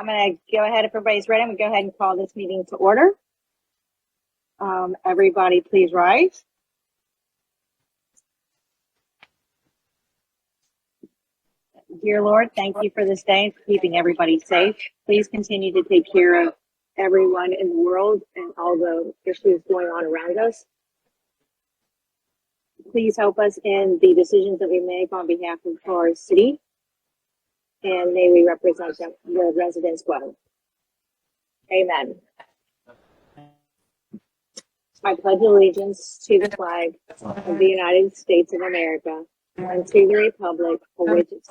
I'm going to go ahead, if everybody's ready, I'm going to go ahead and call this meeting to order. Everybody please rise. Dear Lord, thank you for this day and for keeping everybody safe. Please continue to take care of everyone in the world and all the issues going on around us. Please help us in the decisions that we make on behalf of our city, and may we represent the residents well. Amen. I pledge allegiance to the flag of the United States of America and to the republic for which it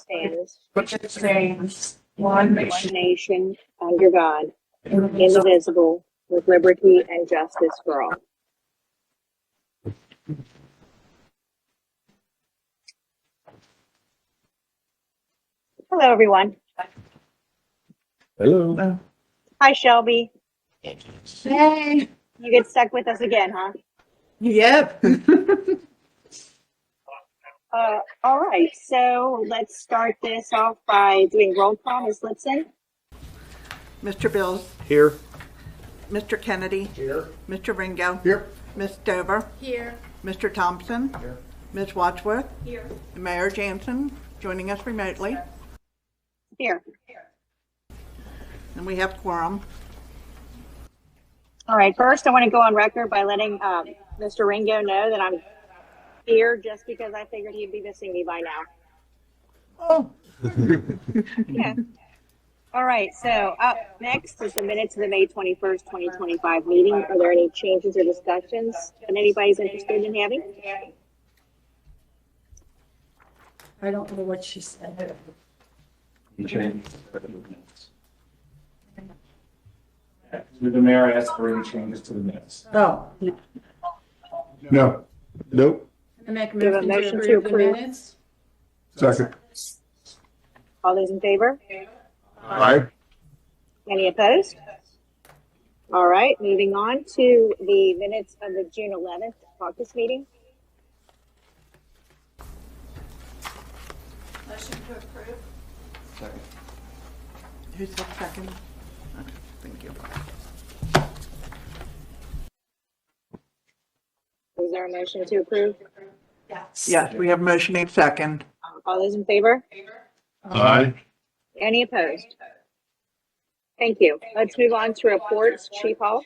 stands, one nation, under God, indivisible, with liberty and justice for all. Hello, everyone. Hello. Hi, Shelby. Hey. You get stuck with us again, huh? Yep. All right, so let's start this off by doing roll call. Ms. Litson? Mr. Bills, Here. Mr. Kennedy, Here. Mr. Ringo, Here. Ms. Dover, Here. Mr. Thompson, Here. Ms. Wadsworth, Here. and Mayor Jansen joining us remotely. Here. And we have quorum. All right, first I want to go on record by letting Mr. Ringo know that I'm here just because I figured he'd be missing me by now. Oh. Yeah. All right, so up next is the minutes of the May 21st, 2025 meeting. Are there any changes or discussions that anybody's interested in having? I don't know what she said. The mayor asked for any changes to the minutes. Oh, No. Nope. I make a Do you have a motion to motion to approve the approve? minutes. Second. All those in favor? Aye. Any opposed? All right, moving on to the minutes of the June 11th caucus meeting. Motion to approve. Second. Who's the second? Okay, thank you. Is there a motion to approve? Yes, we have motion and second. All those in favor? Aye. Any opposed? Thank you. Let's move on to reports. Chief Hall?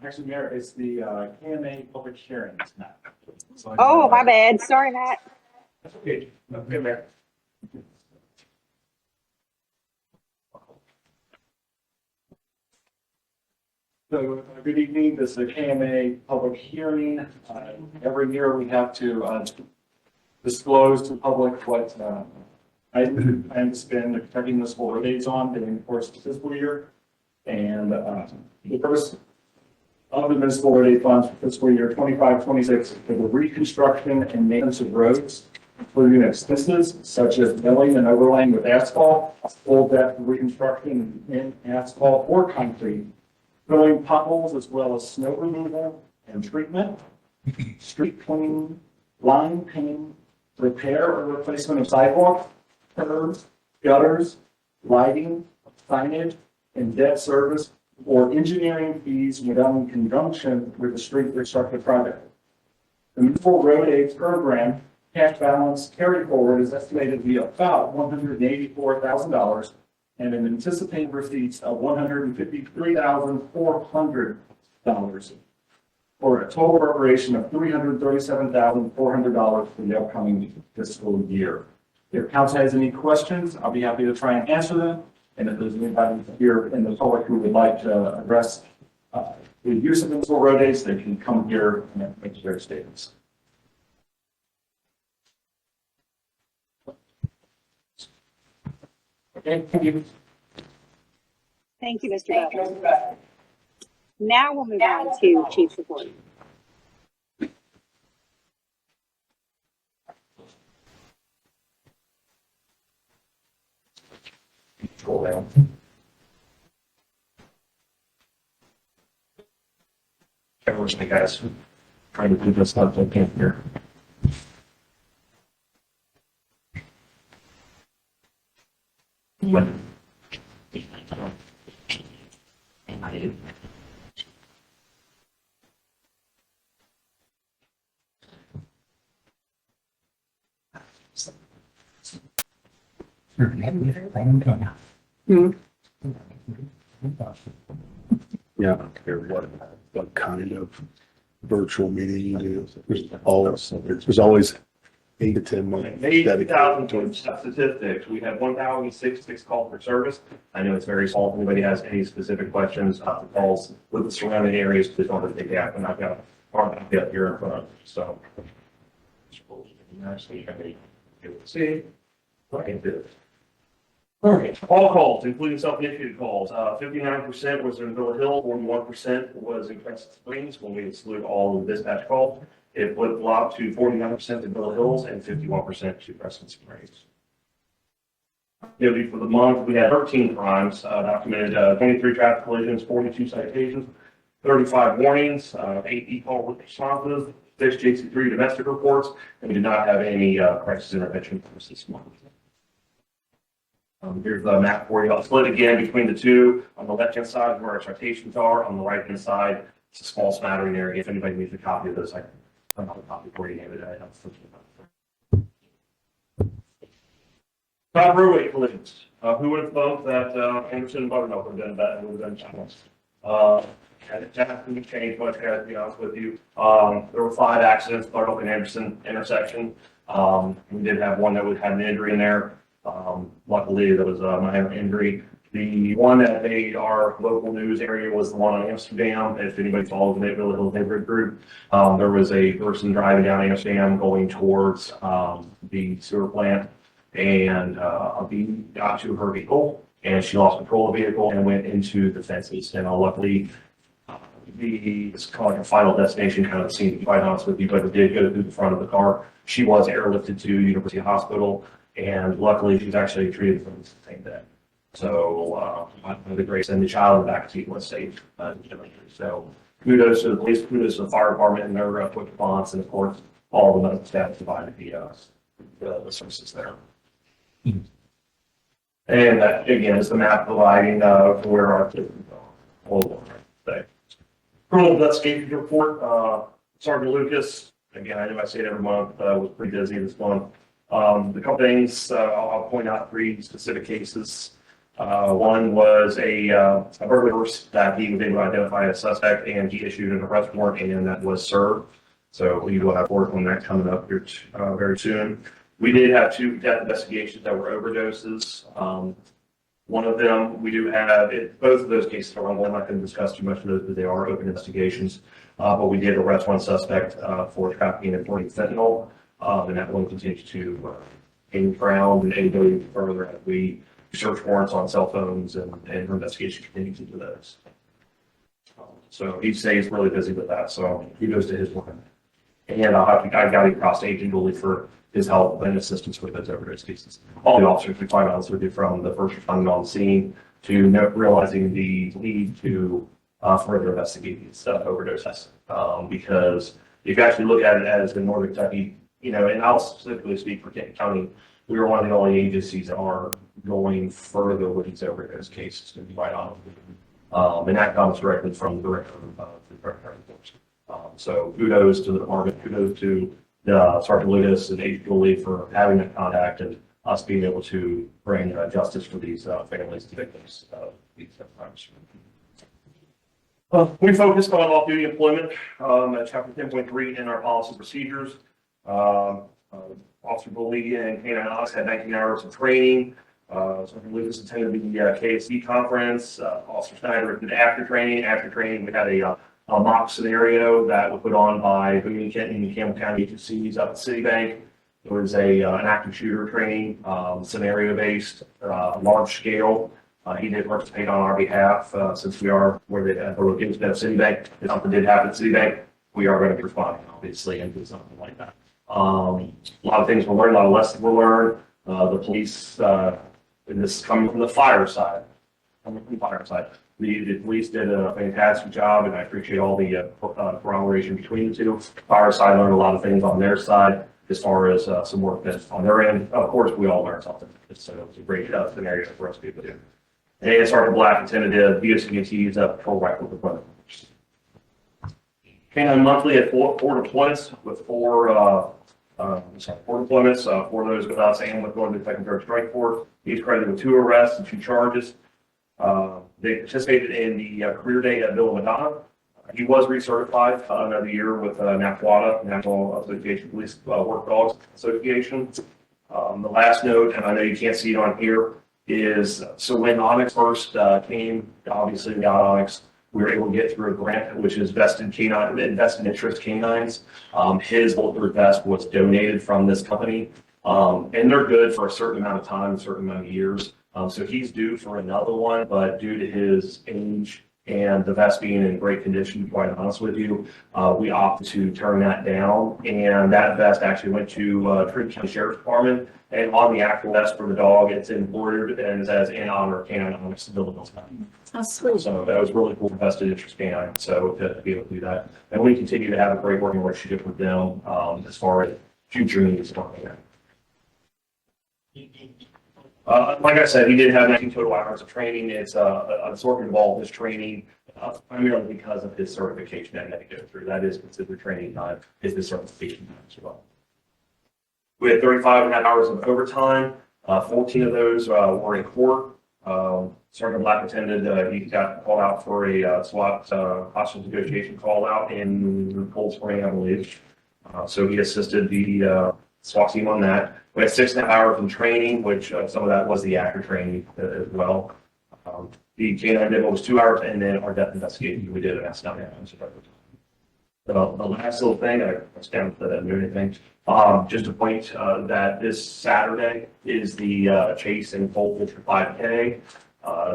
Actually, Mayor, it's the KMA public hearings now. So, Oh, my bad. Sorry, Matt. That's okay. Okay, Mayor. So, good evening. This is the KMA public hearing. Every year we have to disclose to the public what I plan to spend protecting municipal roads on during the course of the fiscal year. And the first of the municipal road aid funds for fiscal year 25-26 for the reconstruction and maintenance of roads, including expenses such as milling and overlaying with asphalt, full depth reconstruction in asphalt or concrete, filling potholes as well as snow removal and treatment, street cleaning, line painting, repair or replacement of sidewalks, curbs, gutters, lighting, signage, and debt service or engineering fees when done in conjunction with the street reconstruction project. The municipal road aid program cash balance carry forward is estimated to be about $184,000 and an anticipated receipts of $153,400 for a total appropriation of $337,400 for the upcoming fiscal year. If council has any questions, I'll be happy to try and answer them. And if there's anybody here in the public who would like to address the use of municipal road aids, they can come here and make their statements. Okay, thank you. Thank you, Mr. Bowden. Now we'll move on to Chief's report. Scroll down. Everyone's me, guys. Trying to do this stuff I can't hear. Yeah, I don't care what kind of virtual meeting you do. There's always 8 to 10 months May dedicated 2020 towards. statistics, we had 1,066 calls for service. I know it's very small. If anybody has any specific questions about the calls with the surrounding areas, please don't hesitate to ask. And I've got our copy up here in front of me, so. See, I can do it. All right, all calls, including self-initiated calls, 59% was in Villa Hill, 41% was in Crescent Springs when we exclude all of the dispatch calls. It would flop to 49% in Villa Hills and 51% to Crescent Springs. Activity for the month, we had 13 crimes, documented 23 traffic collisions, 42 citations, 35 warnings, 8 e-call responses, 6 JC3 domestic reports, and we did not have any crisis intervention for this month. Here's the map for you. I'll split again between the two. On the left-hand side where our citations are. On the right-hand side, it's a small smattering area. If anybody needs a copy of this, I can put a copy for you. Todd Roadway collisions. Who would have thought that Anderson and Buttermilk would have done that? Would have done channels. That didn't change much, guys, to be honest with you. There were 5 accidents, Buttermilk and Anderson intersection. We did have one that had an injury in there. Luckily, there was a minor injury. The one that made our local news area was the one on Amsterdam. If anybody follows the Villa Hills neighborhood group, there was a person driving down Amsterdam going towards the sewer plant, and a bee got to her vehicle, and she lost control of the vehicle and went into the fences. And luckily, it's kind of like a final destination kind of scene, to be quite honest with you, but it did go through the front of the car. She was airlifted to University Hospital. And luckily, she's actually treated from the same day. So, the grace and the child in the back seat was safe. So, kudos to the police, kudos to the fire department and their quick response, and of course, all the medical staff provided the services there. And that, again, is the map providing where our kids are. Criminal investigation report, Sergeant Lucas, again, I know I say it every month, was pretty busy this month. The couple things, I'll point out 3 specific cases. One was a burglary that he was able to identify a suspect, and he issued an arrest warrant, and that was served. So we will have work on that coming up here very soon. We did have 2 death investigations that were overdoses. One of them, we do have, both of those cases are ongoing. I'm not going to discuss too much of those, but they are open investigations. But we did arrest one suspect for trafficking and importing fentanyl. And that one continues to gain ground and go further as we search warrants on cell phones, and our investigation continues into those. So he stays really busy with that. So he goes to his work. And I got to cross to Agent Dooley for his help and assistance with those overdose cases. All the officers, we find out with you, from the first responding on the scene to realizing the need to further investigate these overdoses. Because if you actually look at it as in Northern Kentucky, and I'll specifically speak for Kent County, we are one of the only agencies that are going further with these overdose cases, to be quite honest with you. And that comes directly from the director of the Department of Enforcement. So kudos to the department, kudos to Sergeant Lucas and Agent Dooley for having that contact and us being able to bring justice for these families and victims of these crimes. We focused on off-duty employment at Chapter 10.3 in our policy procedures. Officer Bolivia and K9 Ox had 19 hours of training. Sergeant Lucas attended the KSC conference. Officer Snyder did after training. After training, we had a mock scenario that was put on by Boone, Kenton, and Campbell County agencies up at Citibank. It was an active shooter training, scenario-based, large scale. He did participate on our behalf since we are where the location of Citibank. If something did happen at Citibank, we are going to be responding, obviously, and do something like that. A lot of things were learned, a lot of lessons were learned. The police, and this is coming from the fire side. The police did a fantastic job, and I appreciate all the corroboration between the two. Fire side learned a lot of things on their side as far as some work that's on their end. Of course, we all learned something. It was a great scenario for us to be able to do. And Sergeant Black attended the BOCT's patrol rifle deployment. Canine monthly at four deployments with four deployments, four of those with us and with Northern Second Third Strike Force. He's credited with 2 arrests and 2 charges. They participated in the career day at Villa Madonna. He was recertified another year with NAPWADA, National Association of Police Work Dogs Association. The last note, and I know you can't see it on here, is so when Onyx first came, obviously we got Onyx, we were able to get through a grant which is vested interest canines. His bulletproof vest was donated from this company, and they're good for a certain amount of time, a certain amount of years. So he's due for another one, but due to his age and the vest being in great condition, to be quite honest with you, we opted to turn that down. And that vest actually went to Trinity County Sheriff's Department. And on the actual vest for the dog, it's embroidered and it says in honor of Canine Onyx Villa. How sweet. So that was really cool, vested interest canine. So to be able to do that, and we continue to have a great working relationship with them as far as future needs. Like I said, he did have 19 total hours of training. It's an assortment of all of his training, primarily because of his certification that he had to go through. That is considered training time, is the certification time as well. We had 35.5 hours of overtime. 14 of those were in court. Sergeant Black attended, he got called out for a SWAT hostage negotiation call out in Cold Spring, I believe. So he assisted the SWAT team on that. We had 6.5 hours in training, which some of that was the actor training as well. The canine demo was 2 hours, and then our death investigation, we did an S down there. The last little thing, I was down to that new thing, just to point that this Saturday is the Chase and Colt Ultra 5K.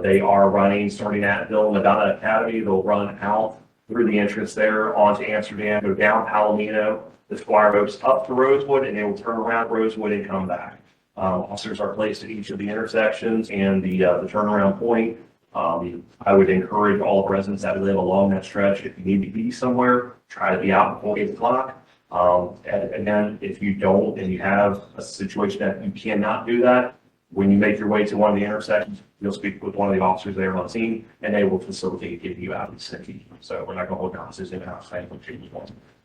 They are running, starting at Villa Madonna Academy. They'll run out through the entrance there onto Amsterdam, go down Palomino, the Squire Oaks up to Rosewood, and they will turn around Rosewood and come back. Officers are placed at each of the intersections and the turnaround point. I would encourage all residents that live along that stretch, if you need to be somewhere, try to be out before 8 o'clock. And again, if you don't and you have a situation that you cannot do that, when you make your way to one of the intersections, you'll speak with one of the officers there on scene, and they will facilitate getting you out of the city. So we're not going to hold officers in the house.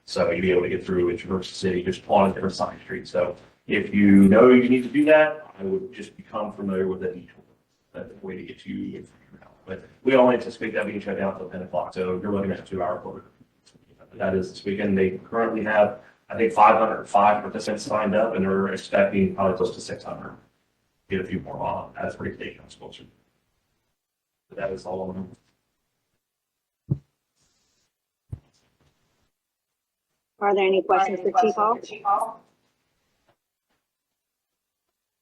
So you'll be able to get through and traverse the city just on a different side street. So if you know you need to do that, I would just become familiar with the detour. That's the way to get you. But we only anticipate that being shut down until 10 o'clock. So you're looking at a 2-hour quarter. That is this weekend. They currently have, I think, 505 participants signed up, and they're expecting probably close to 600. Get a few more on. That's pretty big. Closer. But that is all of them. Are there any questions for Chief Hall?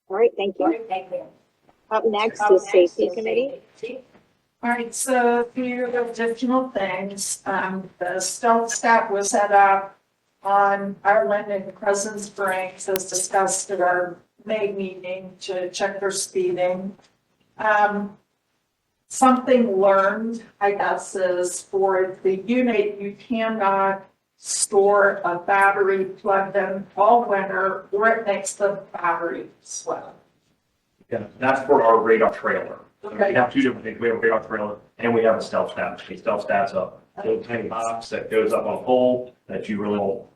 All right, thank you. Up next is Safety Committee. All right, so a few additional things. The stealth stat was set up on Ireland and Crescent Springs as discussed at our May meeting to check for speeding. Something learned, I guess, is for the unit, you cannot store a battery plugged in all winter or it makes the battery swell. Yeah, that's for our radar trailer. Okay. We have 2 different things. We have a radar trailer and we have a stealth stat. The stealth stat's a little tiny box that goes up on a pole that you really won't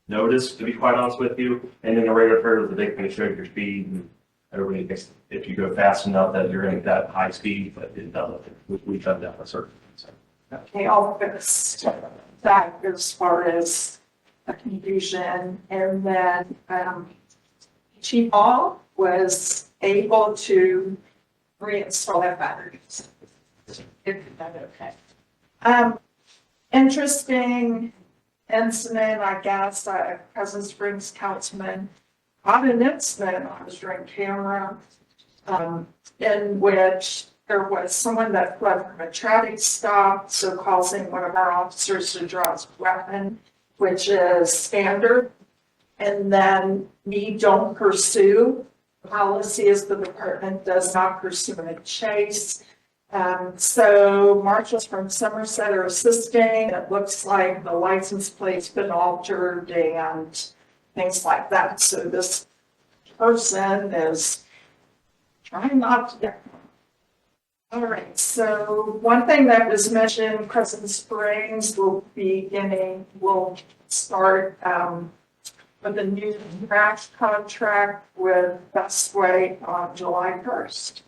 notice, to be quite honest with you. And then the radar trailer is the big thing to show your speed. And everybody thinks if you go fast enough that you're going to get that high speed, but it doesn't. We shut down a certain. So. Okay, I'll fix that as far as the confusion. And then Chief Hall was able to reinstall that batteries. If that's okay. Interesting incident, I guess, Crescent Springs councilman caught an incident on his ring camera in which there was someone that fled from a traffic stop, so causing one of our officers to draw his weapon, which is standard. And then me don't pursue. The policy is the department does not pursue a chase. So marshals from Somerset are assisting. It looks like the license plate's been altered and things like that. So this person is trying not to get All right, so one thing that was mentioned, Crescent Springs will start with a new trash contract with Bestway on July 1st.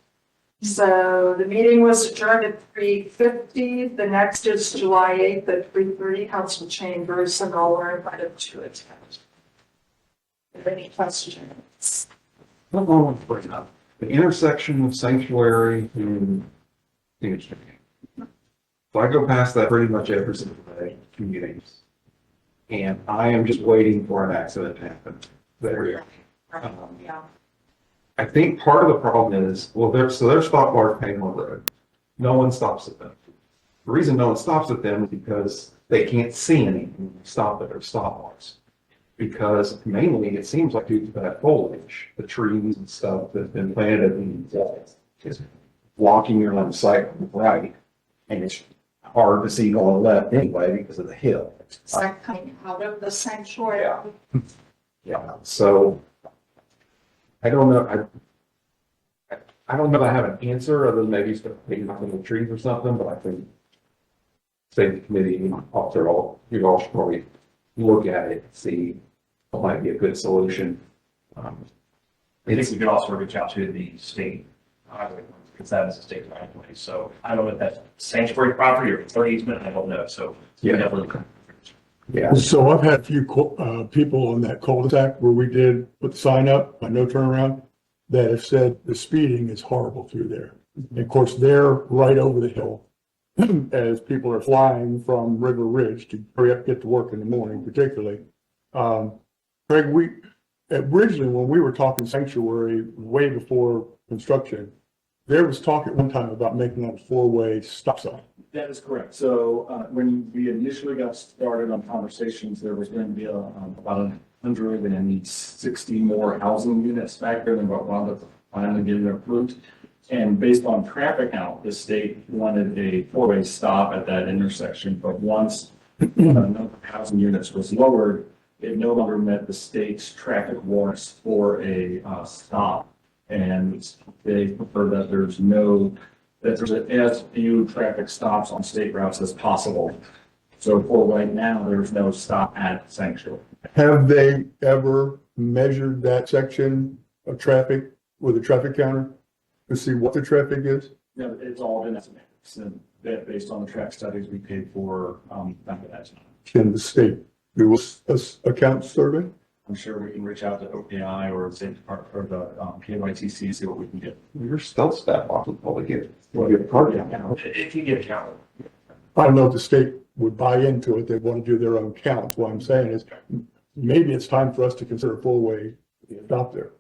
So the meeting was adjourned at 3:50. The next is July 8th at 3:30, Council Chambers, and all are invited to attend. Any questions? What I want to bring up, the intersection of Sanctuary and Phoenix. So I go past that pretty much every single day, commuting. And I am just waiting for an accident to happen there. Yeah. I think part of the problem is, well, there's stop bars paying on the road. No one stops at them. The reason no one stops at them is because they can't see anything when they stop at their stop bars. Because mainly it seems like due to that foliage, the trees and stuff that's been planted in these walls is blocking your line of sight on the right. And it's hard to see going left anyway because of the hill. Is that coming out of the sanctuary? Yeah, so I don't know. I don't know if I have an answer other than maybe knock on the trees or something, but I think safety committee, after all, you all should probably look at it, see what might be a good solution. I think we could also reach out to the state highway, because that is a state right of way. So I don't know if that's sanctuary property or it's easement, I don't know. So we Yeah. definitely. Yeah, So I've had a few people on that cul-de-sac where we did put the sign up, no turnaround, that have said the speeding is horrible through there. And of course, they're right over the hill as people are flying from River Ridge to hurry up, get to work in the morning particularly. Craig, originally when we were talking sanctuary way before construction, there was talk at one time about making that a four-way stop sign. That is correct. So when we initially got started on conversations, there was going to be about 160 more housing units back there than what wound up finally getting approved. And based on traffic count, the state wanted a four-way stop at that intersection. But once the number of housing units was lowered, it no longer met the state's traffic warrants for a stop. And they prefer that there's as few traffic stops on state routes as possible. So for right now, there's no stop at Sanctuary. Have they ever measured that section of traffic with a traffic counter to see what the traffic is? No, it's all been estimated, and that based on the track studies we paid for, back at that time. Can the state do a count survey? I'm sure we can reach out to OPI or the State Department or the KYTC, see what we can get. your stealth staff will probably get a card down. If you get counted. I don't know if the state would buy into it. They want to do their own counts. What I'm saying is maybe it's time for us to consider a four-way stop there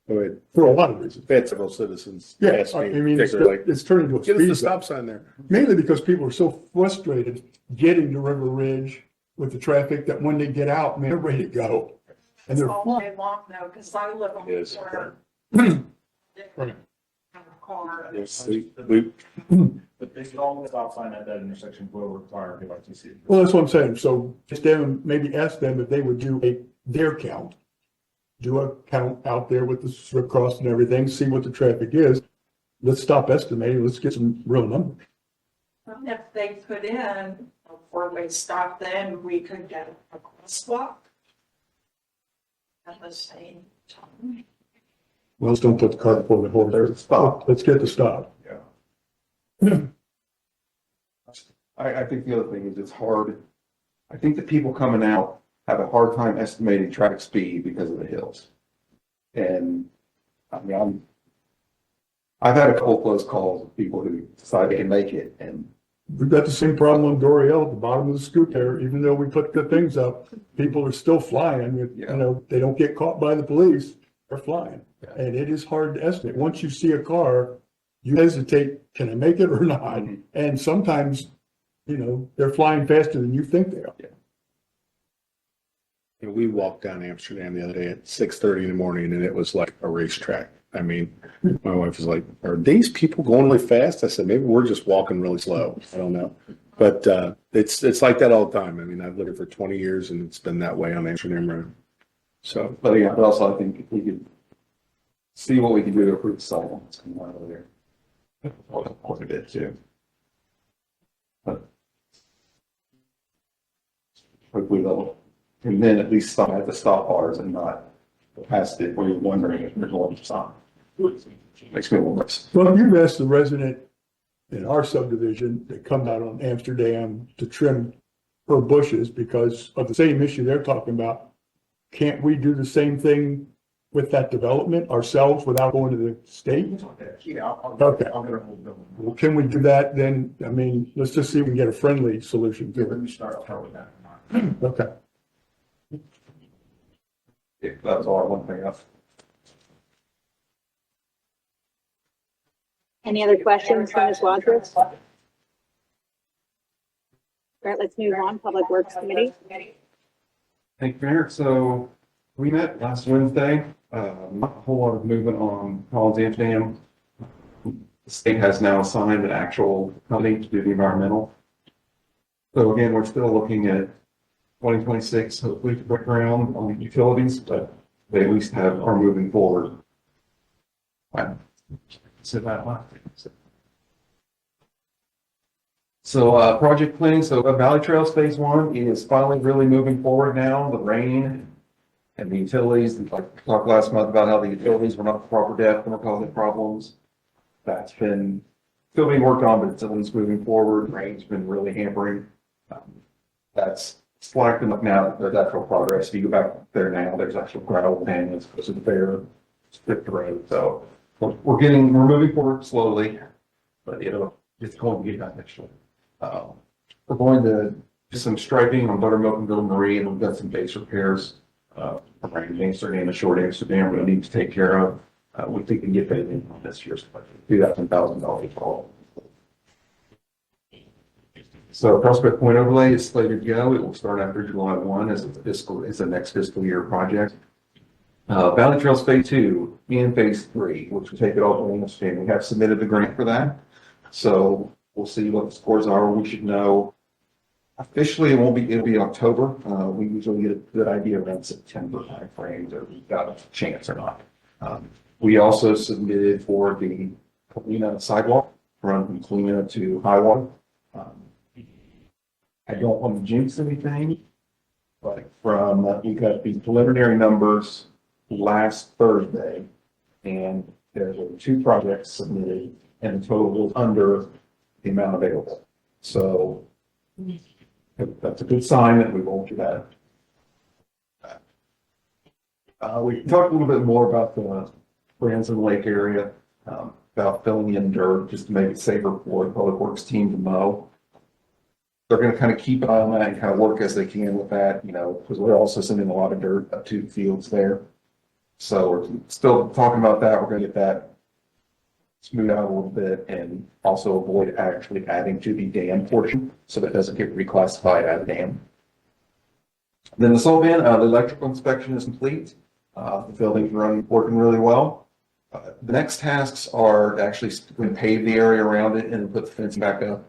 for a lot of reasons. They had several citizens Yeah, ask I me, mean, particularly, it's turning into a get us the speed stop zone. sign there. Mainly because people are so frustrated getting to River Ridge with the traffic that when they get out, man, they're ready to go. And It's they're all day long now, because I live on the Yes. corner. Right. Car. But they could all stop sign at that intersection will require KYTC. Well, that's what I'm saying. So just them, maybe ask them if they would do their count. Do a count out there with the strip cross and everything, see what the traffic is. Let's stop estimating. Let's get some real numbers. And if they put in a four-way stop, then we could get a crosswalk at the same time. Well, let's don't put the cart before the horse. There's a stop. Let's get the stop. I think the other thing is it's hard. I think the people coming out have a hard time estimating traffic speed because of the hills. And I mean, I've had a couple close calls with people who decide they can make it, and We've got the same problem on Doriel at the bottom of the scoop there. Even though we put the things up, people are still flying. You know, they don't get caught by the police. They're flying. Yeah. And it is hard to estimate. Once you see a car, you hesitate, can I make it or not? Mhm. And sometimes, you know, they're flying faster than you think they are. You know, we walked down Amsterdam the other day at 6:30 in the morning and it was like a racetrack. I mean, my wife was like, are these people going really fast? I said, maybe we're just walking really slow. I don't know. But it's like that all the time. I mean, I've lived here for 20 years and it's been that way on Amsterdam Road. So, but yeah, but also I think if we could see what we can do to improve the sidewalks coming out of there. Quite a bit too. But hopefully they'll, and then at least stop at the stop bars and not go past it where you're wondering if there's one to stop. Makes me a little nervous. Well, you've asked the resident in our subdivision that come out on Amsterdam to trim her bushes because of the same issue they're talking about. Can't we do the same thing with that development ourselves without going to the state? Yeah. Okay. Well, can we do that then? I mean, let's just see if we can get a friendly solution to me start off with that. it. Okay. Yeah, that's all I want to bring up. Any other questions for Ms. Wadsworth? All right, let's move on. Public Works Committee. Thank you, Mayor. So we met last Wednesday, not a whole lot of movement on Collins Amsterdam. The state has now assigned an actual company to do the environmental. So again, we're still looking at 2026, hopefully to break ground on the utilities, but they at least are moving forward. Wow. Said that last. So, project planning, so Valley Trails Phase 1 is finally really moving forward now. The rain and the utilities, like we talked last month about how the utilities were not the proper depth and were causing problems. That's been still being worked on, but it's at least moving forward. Rain's been really hampering. That's slacked enough now that there's actual progress. If you go back there now, there's actual gravel panels because of the fair strip road. So we're moving forward slowly, but it's going to get done next year. We're going to do some striping on Buttermilk and Little Marie, and we've got some base repairs around Amsterdam and the short Amsterdam we're going to need to take care of. We think we can get that in on this year's budget, $2,000 for. So Prospect Point overlay is slated to go. It will start after July 1 as the next fiscal year project. Valley Trails Phase 2 and Phase 3, which will take it all to Amsterdam. We have submitted the grant for that. So we'll see what the scores are. We should know officially it'll be October. We usually get a good idea around September timeframe that we've got a chance or not. We also submitted for the Colina sidewalk run from Colina to Highwater. I don't want to jinx anything, but we got the preliminary numbers last Thursday, and there were 2 projects submitted, and the total was under the amount available. So that's a good sign that we won't do that. We talked a little bit more about the Branson Lake area, about filling in dirt just to make it safer for the Public Works team to mow. They're going to kind of keep an eye on that and kind of work as they can with that, because we're also sending a lot of dirt up to the fields there. So we're still talking about that. We're going to get that smooth out a little bit and also avoid actually adding to the dam portion so that it doesn't get reclassified as a dam. Then the salt bin, the electrical inspection is complete. The building's working really well. The next tasks are to actually pave the area around it and put the fence back up.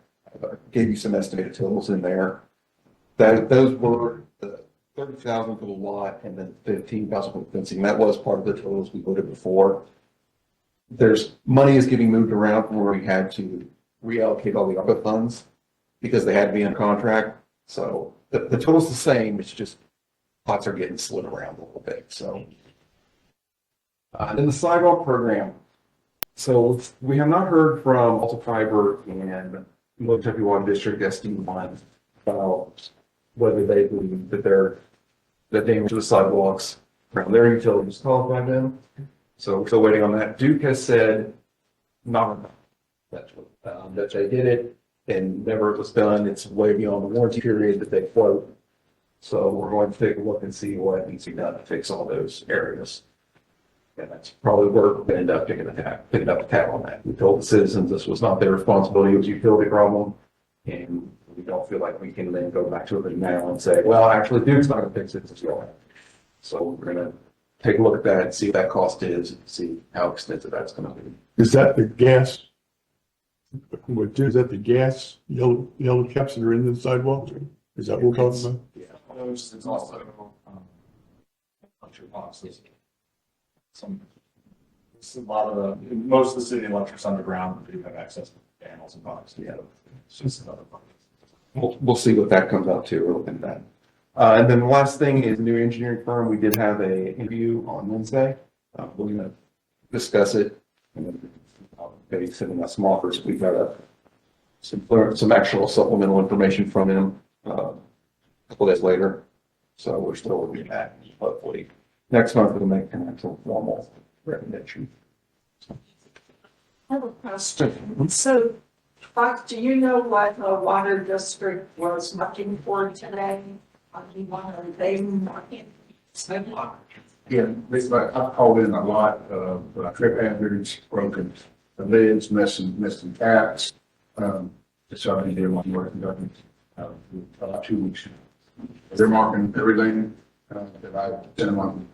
Gave you some estimated totals in there. Those were the 30,000 for the lot and then 15,000 for the fencing. That was part of the totals we voted before. Money is getting moved around from where we had to reallocate all the other funds because they had to be in contract. So the total's the same. It's just pots are getting slid around a little bit. So then the sidewalk program. So we have not heard from Alta Fiber and Little Kentucky Water District SD1 about whether they believe that the damage to the sidewalks around their utilities caused by them. So we're still waiting on that. Duke has said not that they did it and never it was done. It's way beyond the warranty period that they quote. So we're going to take a look and see what needs to be done to fix all those areas. And that's probably where we're going to end up picking up the tab on that. We told the citizens this was not their responsibility, it was a utility problem. And we don't feel like we can then go back to it now and say, well, actually Duke's not going to fix it, it's your. So we're going to take a look at that and see what that cost is, and see how extensive that's going to be. Is that the gas? Is that the gas yellow caps that are in the sidewalks? Is that what we're talking about? Yeah, it's also, bunch of boxes. Some a lot of most of the city electrics underground do have access to panels and boxes. Yeah. It's just another part. We'll see what that comes out to. We're looking at that. And then the last thing is new engineering firm. We did have a interview on Wednesday. We're gonna discuss it. And then maybe sending out some offers. We've got some actual supplemental information from him a couple days later. So we're still looking at that. Hopefully next month we'll make an actual formal recommendation. I have a question. So, Fox, do you know what the water district was looking for today? Are they marking sidewalk? Yeah, I've called in a lot of trip hazards, broken lids, missing taps. It's already there one work done, about 2 weeks. They're marking everything, that I sent them on.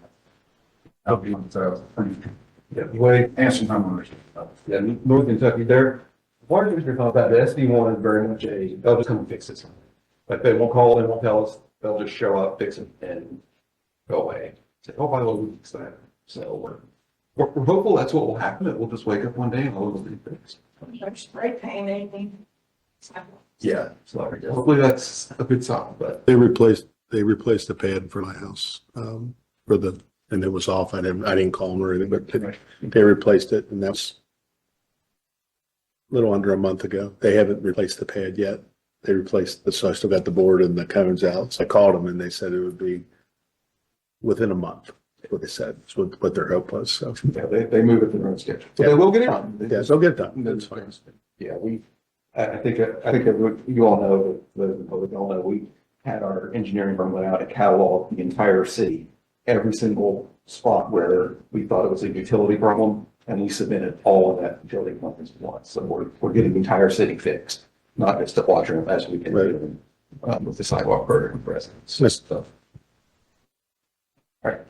I'll be, Yeah, the way, answer numbers. yeah, North Kentucky, their water district thought that the SD1 is very much they'll just come and fix this. Like they won't call, they won't tell us, they'll just show up, fix it, and go away. Say, oh, by the way, we fixed that. So we're hopeful that's what will happen. It will just wake up one day and all will be fixed. They're spray painting. Yeah, so hopefully that's a good sign, but They replaced the pad for my house, and it was off. I didn't call them or anything, but they replaced it, and that's a little under a month ago. They haven't replaced the pad yet. They replaced so I still got the board and the cones out. So I called them and they said it would be within a month, what they said. It's what their hope was, so. yeah, they move at their own schedule. So they will get it done. Yeah, they'll get it done. That's fine. Yeah, I think everyone, you all know, the public all know, we had our engineering firm went out and cataloged the entire city, every single spot where we thought it was a utility problem, and we submitted all of that utility companies at once. So we're getting the entire city fixed, not just a quadrant as we've been doing with the sidewalk program present. Yes. So. All right.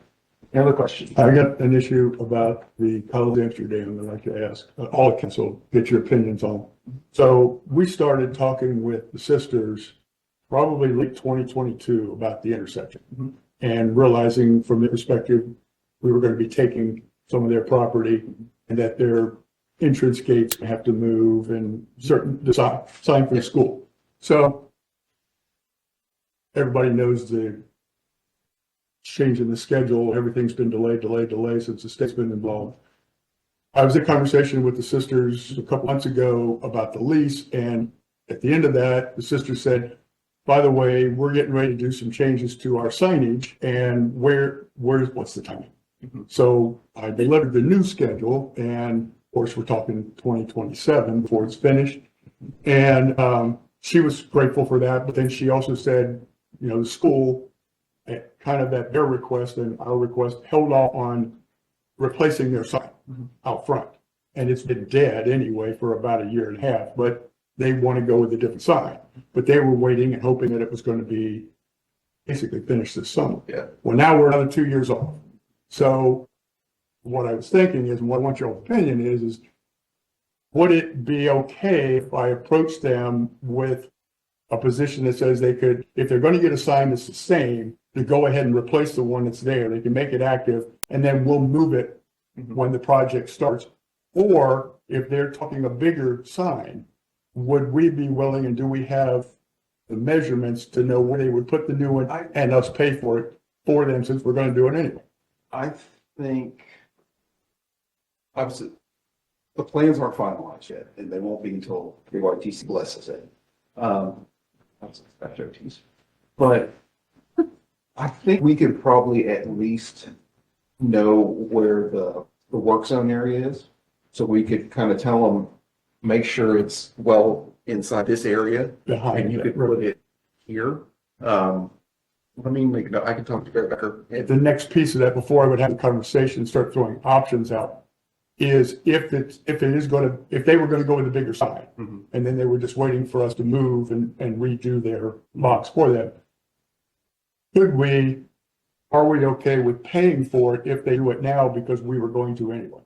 Any other questions? I got an issue about the College of Amsterdam I'd like to ask all council, get your opinions on. So we started talking with the sisters probably late 2022 about the intersection and realizing from their perspective, we were going to be taking some of their property and that their entrance gates have to move and certain design for the school. So everybody knows the change in the schedule. Everything's been delayed since the state's been involved. I was in conversation with the sisters a couple months ago about the lease, and at the end of that, the sisters said, by the way, we're getting ready to do some changes to our signage, and what's the timing? So I delivered the new schedule, and of course, we're talking 2027 before it's finished. And she was grateful for that, but then she also said, the school, kind of at their request and our request, held off on replacing their sign out front. And it's been dead anyway for about 1.5 years, but they want to go with a different sign. But they were waiting and hoping that it was going to be basically finished this summer. Yeah. Well, now we're another 2 years off. So what I was thinking is, and what I want your opinion is would it be okay if I approached them with a position that says they could, if they're going to get a sign that's the same, to go ahead and replace the one that's there, they can make it active, and then we'll move it when the project starts. Or if they're talking a bigger sign, would we be willing, and do we have the measurements to know where they would put the new one and us pay for it for them, since we're going to do it anyway? I think, obviously, the plans aren't finalized yet, and they won't be until KYTC blesses it. But I think we could probably at least know where the work zone area is. So we could kind of tell them, make sure it's well inside this area, and you could put it here. Let me make, I can talk to Gary Becker. The next piece of that, before I would have a conversation, start throwing options out, is if they were going to go with a bigger sign, and then they were just waiting for us to move and redo their box for them. Are we okay with paying for it if they do it now, because we were going to anyway?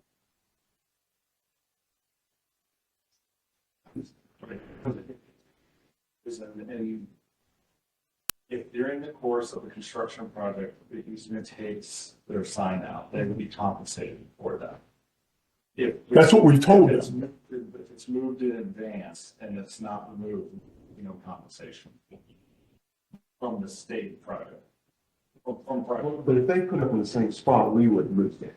If during the course of the construction project, the easement takes their sign out, they would be compensated for that. That's what we've told If it's them. moved- If it's moved in advance and it's not removed, compensation from the state project. From private. But if they put it in the same spot, we would move it.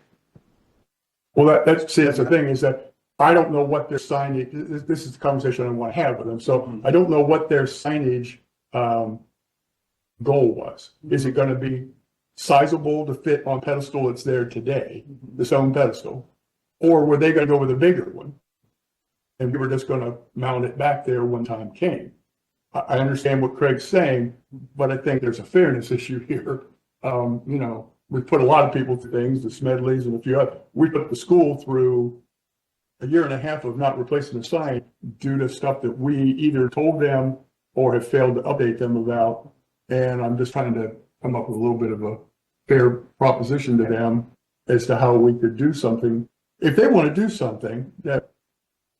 Well, that's the thing is that I don't know what their signage, this is the conversation I want to have with them. So I don't know what their signage, goal was. Is it going to be sizable to fit on pedestal that's there today, this own pedestal? Or were they going to go with a bigger one? And we were just going to mount it back there when time came. I understand what Craig's saying, but I think there's a fairness issue here. We put a lot of people through things, the Smedleys and a few others. We put the school through a year and a half of not replacing the sign due to stuff that we either told them or have failed to update them about. And I'm just trying to come up with a little bit of a fair proposition to them as to how we could do something. If they want to do something that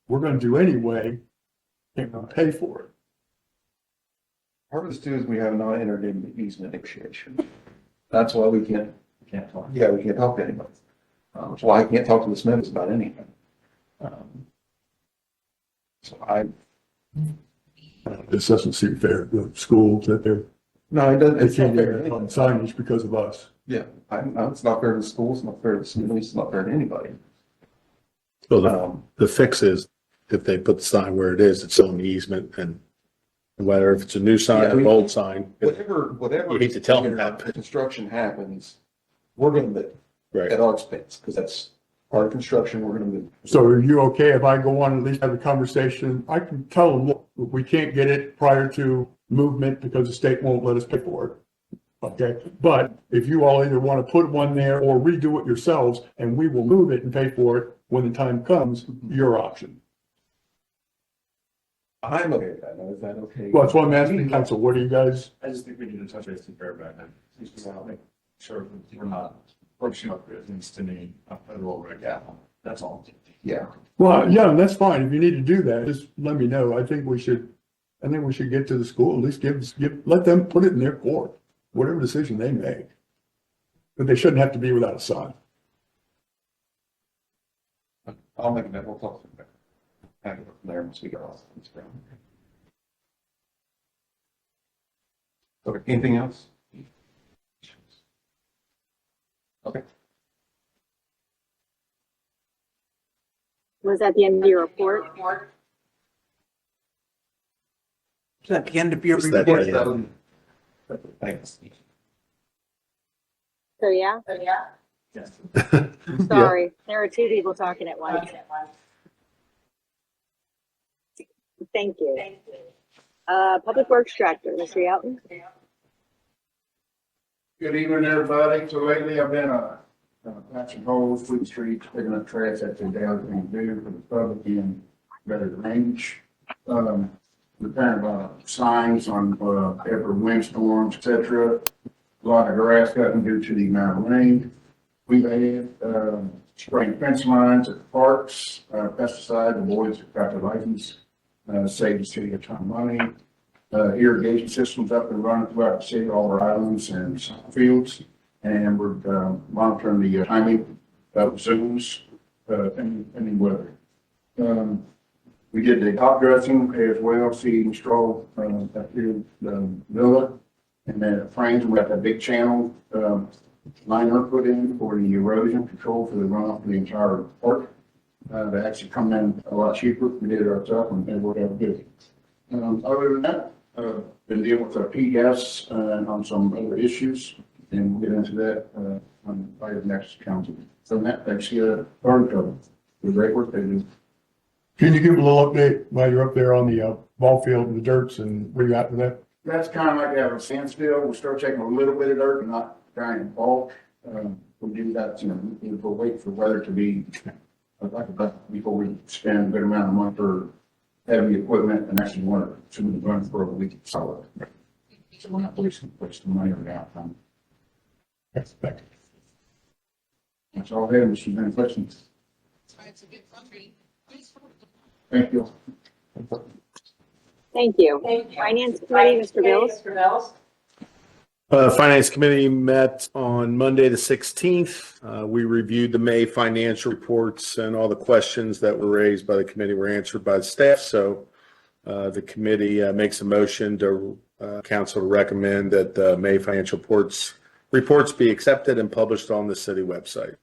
we're going to do anyway, they're going to pay for it. Part of this too is we have not entered into easement negotiation. That's why we can't talk. Yeah, we can't talk to anybody. That's why I can't talk to the Smiths about anything. So This doesn't seem fair. The schools that no, it doesn't, they it's not can't fair. get on signage because of us. Yeah, it's not fair to the schools, it's not fair to the Smiths, it's not fair to anybody. So the fix is if they put the sign where it is, it's on the easement, and whether if it's a new sign Yeah, or old sign. Whatever. You hate to tell them that, but- Construction happens, we're gonna move Right. at our expense, because that's part of construction, we're gonna move. So are you okay if I go on and at least have a conversation? I can tell them, look, we can't get it prior to movement because the state won't let us pay for it. Okay, but if you all either want to put one there or redo it yourselves and we will move it and pay for it when the time comes, your option. I'm okay with that, now is that okay? Well, that's why I'm asking council, what do you guys, I just think we need to touch base with Fairback and make sure that we're not approaching up things to need a federal reg app. That's all. Yeah, well, yeah, that's fine. If you need to do that, just let me know. I think we should get to the school, at least let them put it in their court, whatever decision they make. But they shouldn't have to be without a sign. I'll make that, we'll talk to them. Have it from there once we get off this ground. Okay, anything else? Okay. Was that the end of your report? Is that the end of your Was that report? Thanks. So, yeah, Yes. sorry, there are two people talking at once. Thank you. Public Works Director, Mr. Yelton. Good evening, everybody. So lately I've been, patching holes, sweeping streets, picking up trash at the daily thing to do for the public in better range. Repairing, signs on, every windstorms, et cetera. A lot of grass cutting due to the amount of rain. We've had, spraying fence lines at the parks, pesticide, the boys have got their license, saved the city a ton of money. Irrigation systems up and running throughout the city, all our islands and fields. And we're, monitoring the timing of zooms, any weather. We did the top dressing as well, seeding straw, up here, the villa. And then at Frames, we got that big channel, liner put in for the erosion control for the runoff of the entire park. They actually come in a lot cheaper. We did it ourselves and it worked out good. Other than that, been dealing with our PGAS, on some other issues, and we'll get into that, on by the next council. So that, thanks to the Fire Department for the great work they do. Can you give a little update while you're up there on the ball field and the dirts and where you at with that? That's kind of like having a standstill. We'll start taking a little bit of dirt and not trying in bulk. We'll do that, we'll wait for weather to be like that before we spend a good amount of money for heavy equipment and actually want to run for a week solid. So we're not wasting the money or downtime. That's back. That's all I have. Mr. Any questions? Thank you. Thank you. Finance Committee, Mr. Bills. Finance Committee met on Monday, the 16th. We reviewed the May financial reports, and all the questions that were raised by the committee were answered by the staff. So the committee makes a motion to council to recommend that the May financial reports be accepted and published on the city website.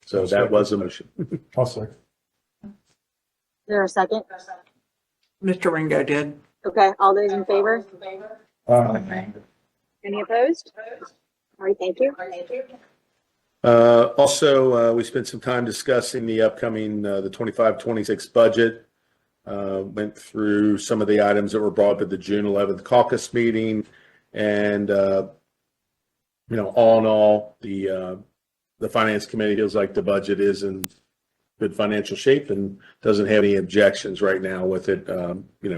So that was a motion. I'll second. Is there a second? Mr. Ringo did. Okay, all those in favor? Aye. Any opposed? All right, thank you. Also, we spent some time discussing the upcoming, the 25-26 budget. Went through some of the items that were brought up at the June 11th caucus meeting. And, all in all, the Finance Committee feels like the budget is in good financial shape and doesn't have any objections right now with it,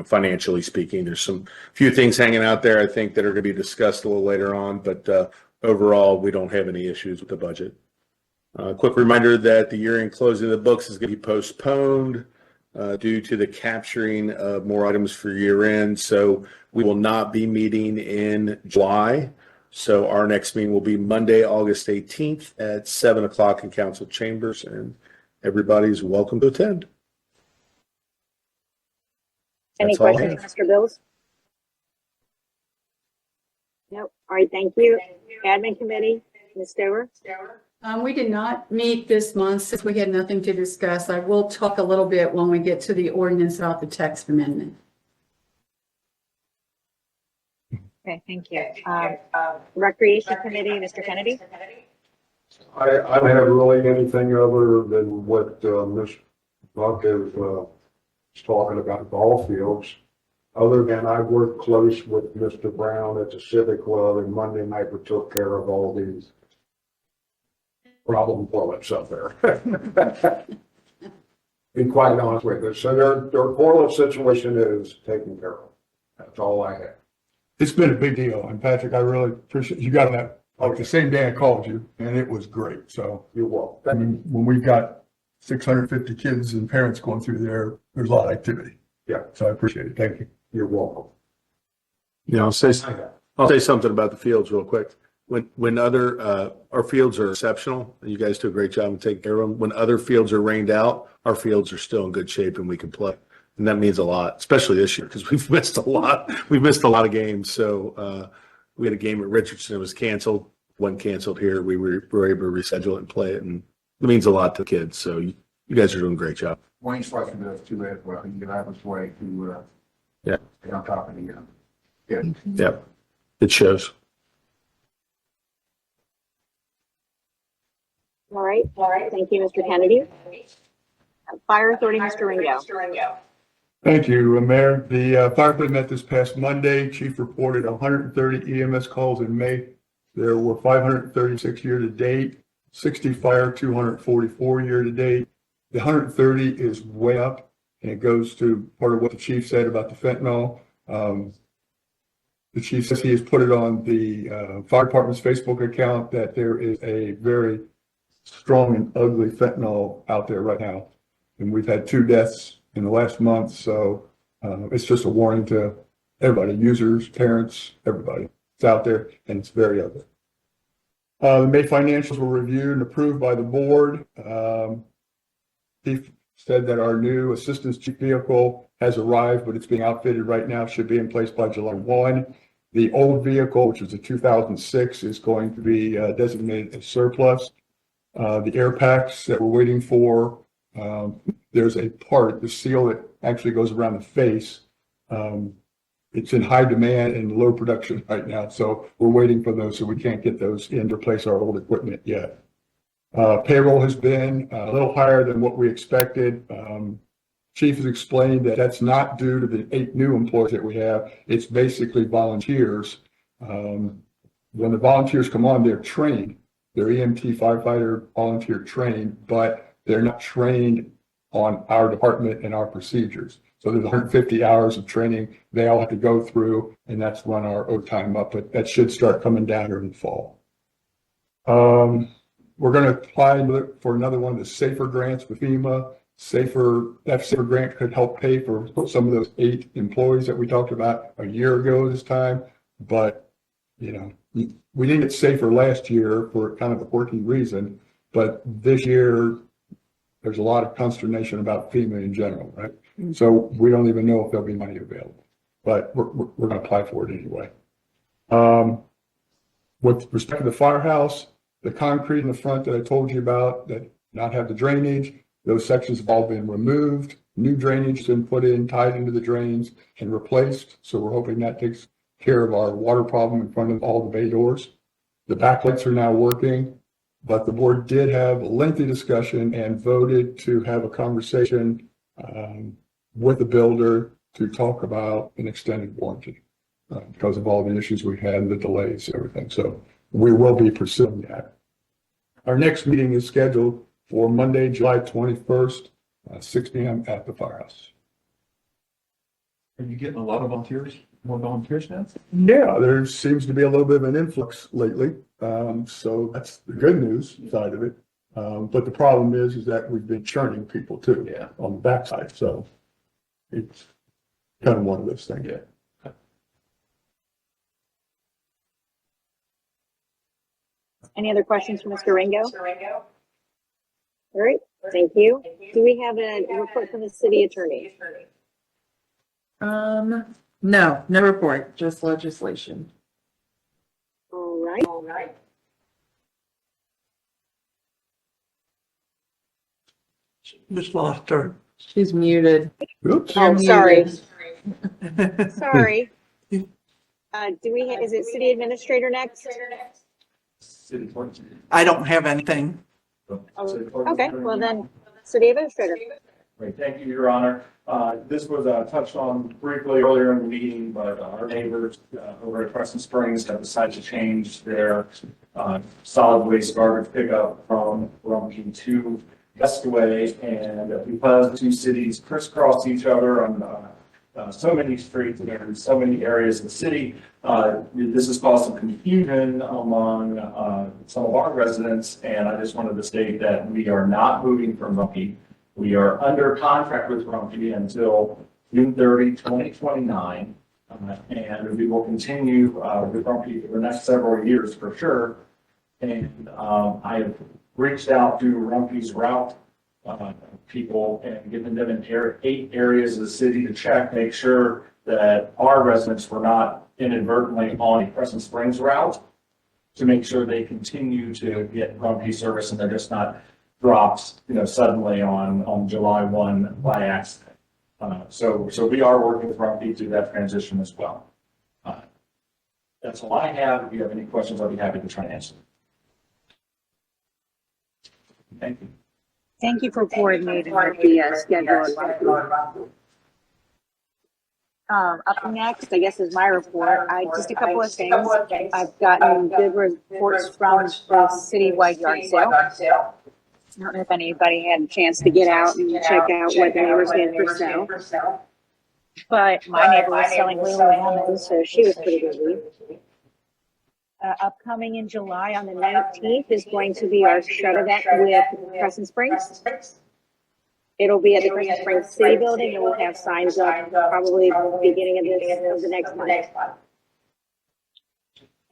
financially speaking. There's some few things hanging out there, I think, that are going to be discussed a little later on, but overall, we don't have any issues with the budget. Quick reminder that the year-end closing of the books is going to be postponed due to the capturing of more items for year-end. So we will not be meeting in July. So our next meeting will be Monday, August 18th at 7 o'clock in council chambers, and everybody's welcome to attend. Any That's all I questions, have. Mr. Bills? Nope. All right, thank you. Admin Committee, Ms. Stover? We did not meet this month since we had nothing to discuss. I will talk a little bit when we get to the ordinance about the text amendment. Okay, thank you. Recreation Committee, Mr. Kennedy? I don't have really anything other than what Ms. Buck is talking about ball fields. Other than I worked close with Mr. Brown at the Civic Club, and Monday night we took care of all these problem bullets up there. Be quite honest with you. So their correlate situation is taken care of. That's all I have. It's been a big deal. And Patrick, I really appreciate, you got that, like the same day I called you, and it was great. So, You're welcome. I mean, when we've got 650 kids and parents going through there, there's a lot of activity. Yeah. So I appreciate it. Thank you. You're welcome. I'll say something about the fields real quick. When other, our fields are exceptional, you guys do a great job in taking care of them. When other fields are rained out, our fields are still in good shape and we can play. And that means a lot, especially this year, because we've missed a lot. We've missed a lot of games. So we had a game at Richardson. It was canceled. One canceled here. We were able to reschedule it and play it. And it means a lot to the kids. So you guys are doing a great job. Wayne's Fletcher does too as well. He get out of his way to, Yeah. get on top of the, yeah. Yep. It shows. All right, thank you, Mr. Kennedy. Fire Authority, Mr. Ringo. Thank you, Mayor. The fire department met this past Monday. Chief reported 130 EMS calls in May. There were 536 year to date, 60 fire, 244 year to date. The 130 is way up, and it goes to part of what the chief said about the fentanyl. The chief says he has put it on the fire department's Facebook account that there is a very strong and ugly fentanyl out there right now. And we've had 2 deaths in the last month. So it's just a warning to everybody, users, parents, everybody. It's out there and it's very ugly. The May financials were reviewed and approved by the board. He said that our new assistance chief vehicle has arrived, but it's being outfitted right now, should be in place by July 1. The old vehicle, which is a 2006, is going to be designated as surplus. The air packs that we're waiting for, there's a part, the seal that actually goes around the face. It's in high demand and low production right now. So we're waiting for those, so we can't get those in to replace our old equipment yet. Payroll has been a little higher than what we expected. Chief has explained that that's not due to the 8 new employees that we have. It's basically volunteers. When the volunteers come on, they're trained. They're EMT firefighter volunteer trained, but they're not trained on our department and our procedures. So there's 150 hours of training they all have to go through, and that's run our overtime up, but that should start coming down here in the fall. We're going to apply for another one of the SAFER grants with FEMA. That SAFER grant could help pay for some of those 8 employees that we talked about a year ago this time, but you know, we didn't get safer last year for kind of a working reason, but this year, there's a lot of consternation about FEMA in general, right? So we don't even know if there'll be money available, but we're going to apply for it anyway. With respect to the firehouse, the concrete in the front that I told you about that not have the drainage, those sections have all been removed. New drainage has been put in, tied into the drains and replaced. So we're hoping that takes care of our water problem in front of all the bay doors. The backlights are now working, but the board did have a lengthy discussion and voted to have a conversation with the builder to talk about an extended warranty because of all the issues we had, the delays, everything. So we will be pursuing that. Our next meeting is scheduled for Monday, July 21st, 6 p.m. at the firehouse. Are you getting a lot of volunteers, more volunteers now? Yeah, there seems to be a little bit of an influx lately. So that's the good news side of it. But the problem is that we've been churning people too. Yeah. On the backside. So it's kind of one of those things. Yeah. Any other questions for Mr. Ringo? All right, thank you. Do we have a report from the city attorney? No report, just legislation. All right. Just lost her. She's muted. Oops. Oh, sorry. Muted. Sorry. Do is it city administrator next? City clerk. I don't have anything. City clerk. Okay, well then, city administrator. Great, thank you, Your Honor. This was touched on briefly earlier in the meeting, but our neighbors over at Crescent Springs have decided to change their solid waste garbage pickup from Rumpke to Piscataway. And because the two cities crisscross each other on so many streets and in so many areas of the city, this has caused some confusion among some of our residents. And I just wanted to state that we are not moving from Rumpke. We are under contract with Rumpke until June 30, 2029. And we will continue with Rumpke for the next several years for sure. And I have reached out to Rumpke's route people and given them 8 areas of the city to check, make sure that our residents were not inadvertently on a Crescent Springs route, to make sure they continue to get Rumpke service and they're just not dropped, suddenly on July 1 by accident. So we are working with Rumpke through that transition as well. That's all I have. If you have any questions, I'll be happy to try and answer. Thank you. Thank you for coordinating with the schedule. Up next, I guess, is my report. Just a couple of things. I've gotten good reports from the citywide yard sale. I don't know if anybody had a chance to get out and check out what the neighbors had for sale. But my neighbor was selling Lululemon, so she was pretty busy. Upcoming in July on the 19th is going to be our shred event with Crescent Springs. It'll be at the Crescent Springs City Building, and we'll have signs up probably beginning of the next month.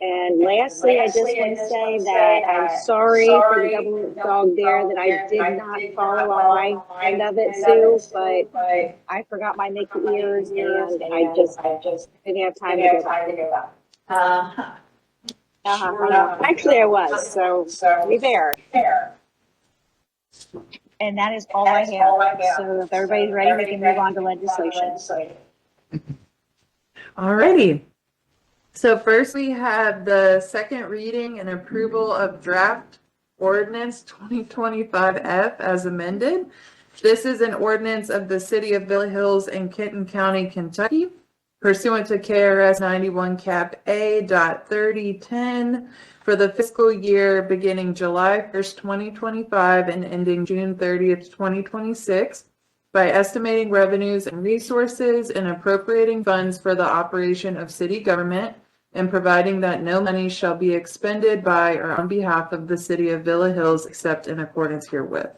And lastly, I just want to say that I'm sorry for the double dog dare that I did not follow on my end of it, Sue, but I forgot my Mickey ears and I just didn't have time to go back. Actually, I was, so to be fair. And that is all I have. So if everybody's ready, we can move on to legislation. Alrighty. So first we have the second reading and approval of draft ordinance 2025F as amended. This is an ordinance of the city of Villa Hills in Kenton County, Kentucky, pursuant to KRS 91 Cap A.3010 for the fiscal year beginning July 1st, 2025 and ending June 30th, 2026. By estimating revenues and resources and appropriating funds for the operation of city government and providing that no money shall be expended by or on behalf of the city of Villa Hills except in accordance herewith.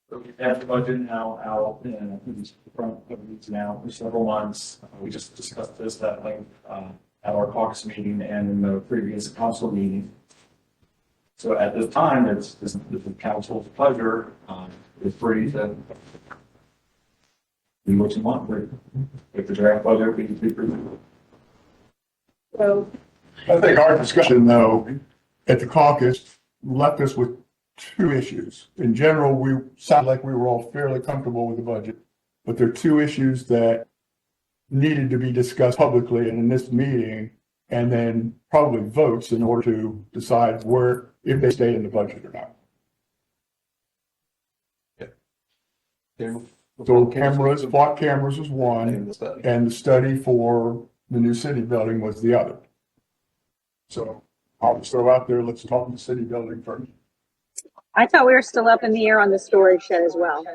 We've had the budget now out in front of these now for several months. We just discussed this at length at our caucus meeting and in the previous council meeting. So at this time, it's the council's pleasure. It's free to do what you want with the draft budget. We can be approved. So I think our discussion though, at the caucus, left us with two issues. In general, we sound like we were all fairly comfortable with the budget, but there are two issues that needed to be discussed publicly and in this meeting, and then probably votes in order to decide where, if they stay in the budget or not. So cameras, block cameras was one, and the study for the new city building was the other. So I'll just throw out there, let's talk the city building first. I thought we were still up in the air on the storage shed as well.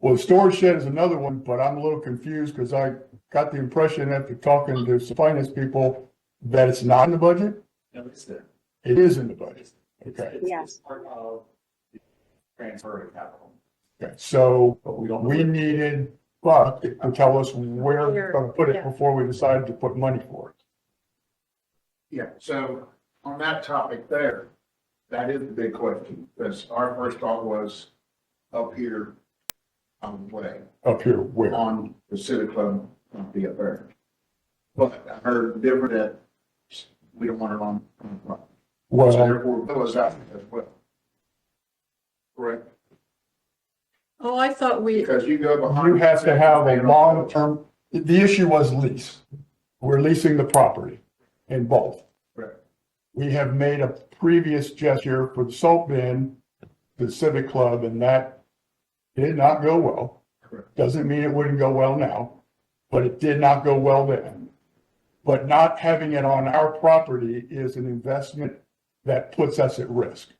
Well, the storage shed is another one, but I'm a little confused because I got the impression after talking to some finance people that it's not in the budget. No, it's there. It is in the budget. Okay. Yes. Part of the transfer to capital. Okay. So we needed Buck to tell us where we're going to put it before we decided to put money for it. Yeah, so on that topic there, that is the big question, because our first thought was up here on the way, Up here, where? on the Civic Club, be up there. But I heard different that we don't want it on the front. So Well, therefore, Bill is out as well. Correct? Oh, I thought we, Because you go behind. you have to have a long-term, the issue was lease. We're leasing the property in both. Correct. We have made a previous gesture for the salt bin, the Civic Club, and that did not go well. Correct. Doesn't mean it wouldn't go well now, but it did not go well then. But not having it on our property is an investment that puts us at risk.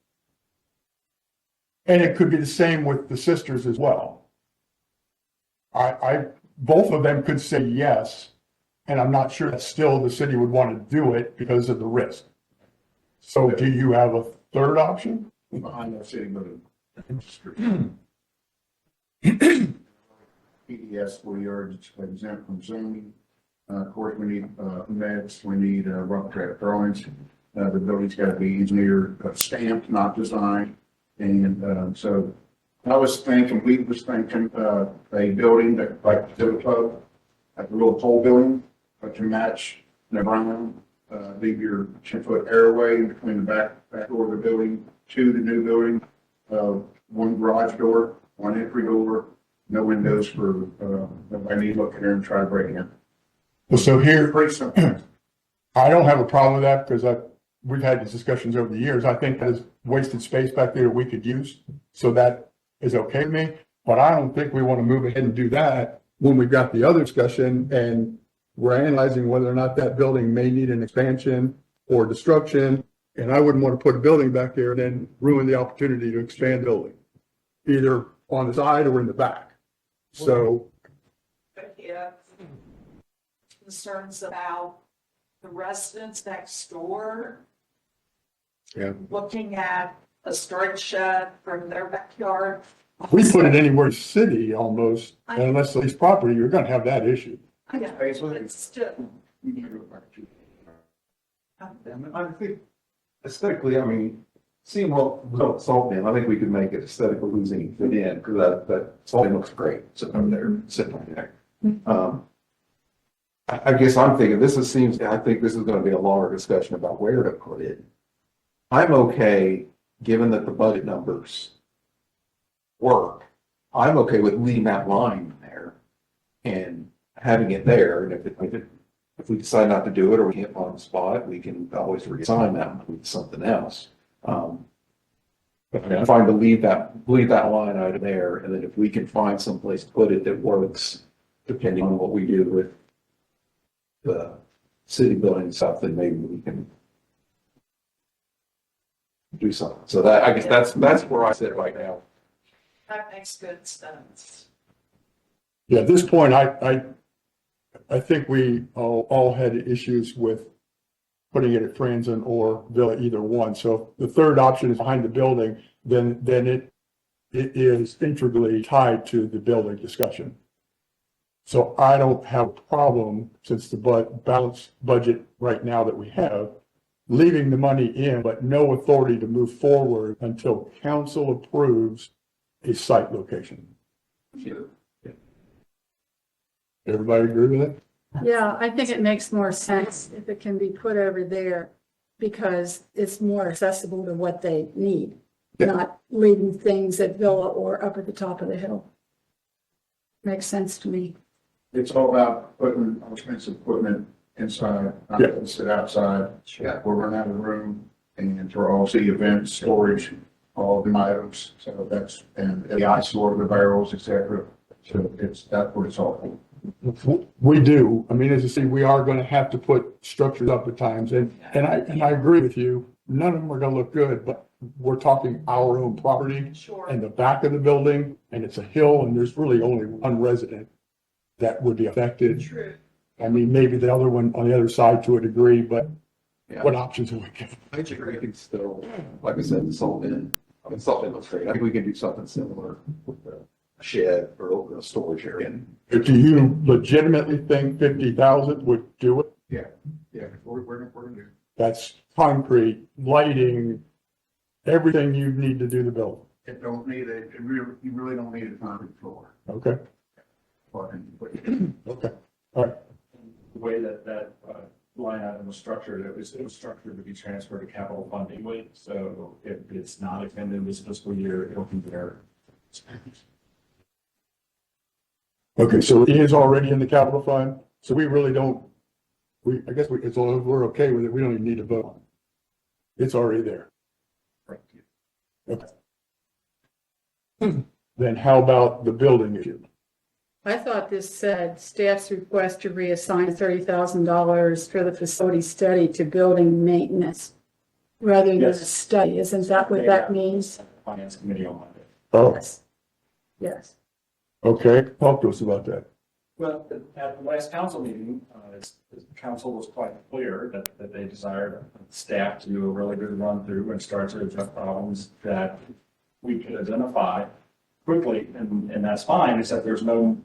And it could be the same with the sisters as well. Both of them could say yes, and I'm not sure that still the city would want to do it because of the risk. So do you have a third option? Behind that city building. PDS 4 yards exempt from zoning. Of course, we need meds, we need rough draft drawings. The building's got to be engineered, stamped, not designed. And so I was thinking, we was thinking a building that like the Civic Club, like a real pole building, to match the brown. Leave your 10-foot airway in between the back door of the building to the new building. One garage door, one entry door, no windows for, nobody need to look in there and try to break in. So here, Pretty simple. I don't have a problem with that because we've had these discussions over the years. I think that is wasted space back there that we could use. So that is okay with me, but I don't think we want to move ahead and do that when we've got the other discussion and we're analyzing whether or not that building may need an expansion or destruction. And I wouldn't want to put a building back there and then ruin the opportunity to expand the building, either on the side or in the back. So, If concerns about the residents next door. Yeah. Looking at a storage shed from their backyard. we put it anywhere in the city almost, unless it's property, you're going to have that issue. Yeah, it's still, I think aesthetically, I mean, seeing what salt bin, I think we could make it aesthetically pleasing to fit in, because that salt bin looks great sitting over there, sitting on there. I guess I'm thinking, I think this is gonna be a longer discussion about where to put it. I'm okay, given that the budget numbers work, I'm okay with leaving that line there and having it there, and if we decide not to do it or we can't find a spot, we can always reassign that with something else. But I'm trying to leave that line item there, and then if we can find someplace to put it that works, depending on what we do with the city building stuff, then maybe we can do something. So that, I guess that's where I sit right now. that makes good sense. Yeah, at this point, I think we all had issues with putting it at Franzen or Villa, either one. So if the third option is behind the building, then it it is integrally tied to the building discussion. So I don't have a problem, since the balanced budget right now that we have, leaving the money in, but no authority to move forward until council approves a site location. Everybody agree with it? Yeah, I think it makes more sense if it can be put over there because it's more accessible to what they need, Yeah. not leaving things at Villa or up at the top of the hill. Makes sense to me. It's all about putting expensive equipment inside, not Yeah. to sit outside. We're running out of room and for all the events, storage, all the items. So that's, and the eyesore, the barrels, et cetera. So that's what it's all for. We do. I mean, as you see, we are going to have to put structures up at times, and I agree with you. None of them are going to look good, but we're talking our own property and the back of the building, and it's a hill, and there's really only one resident that would be affected. True. I mean, maybe the other one on the other side to a degree, but Yeah. what options have we given? I think we can still, like I said, salt in looks great. I think we can do something similar with a shed or a storage area. But do you legitimately think 50,000 would do it? Yeah, we're gonna do. That's concrete, lighting, everything you need to do the building. It don't need you really don't need a concrete floor. Okay, But okay, all right. The way that line item was structured, it was structured to be transferred to capital funding. So if it's not expended this fiscal year, it'll be there. Okay, so it is already in the capital fund, so we really don't, I guess as long as we're okay with it, we don't even need to vote on it. It's already there. Okay. Then how about the building issue? I thought this said staff's request to reassign $30,000 for the facility study to building maintenance rather than a Yes. study. Isn't that what that means? Finance committee on Monday. Oh, Yes. okay, talk to us about that. Well, at the last council meeting, the council was quite clear that they desired staff to do a really good run through and start to address problems that we could identify quickly, and that's fine, except there's no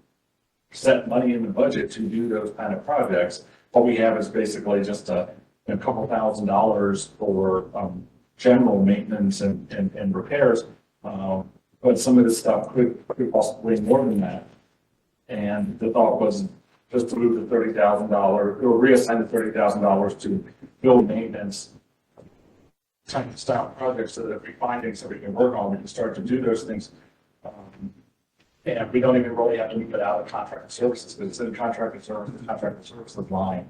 set money in the budget to do those kind of projects. What we have is basically just a couple $1,000s for general maintenance and repairs. But some of this stuff could possibly more than that. And the thought was just to move the $30,000 or reassign the $30,000 to build maintenance type of style projects so that if we find things that we can work on, we can start to do those things. And we don't even really have to move it out of contracted services, because it's in contracted services line.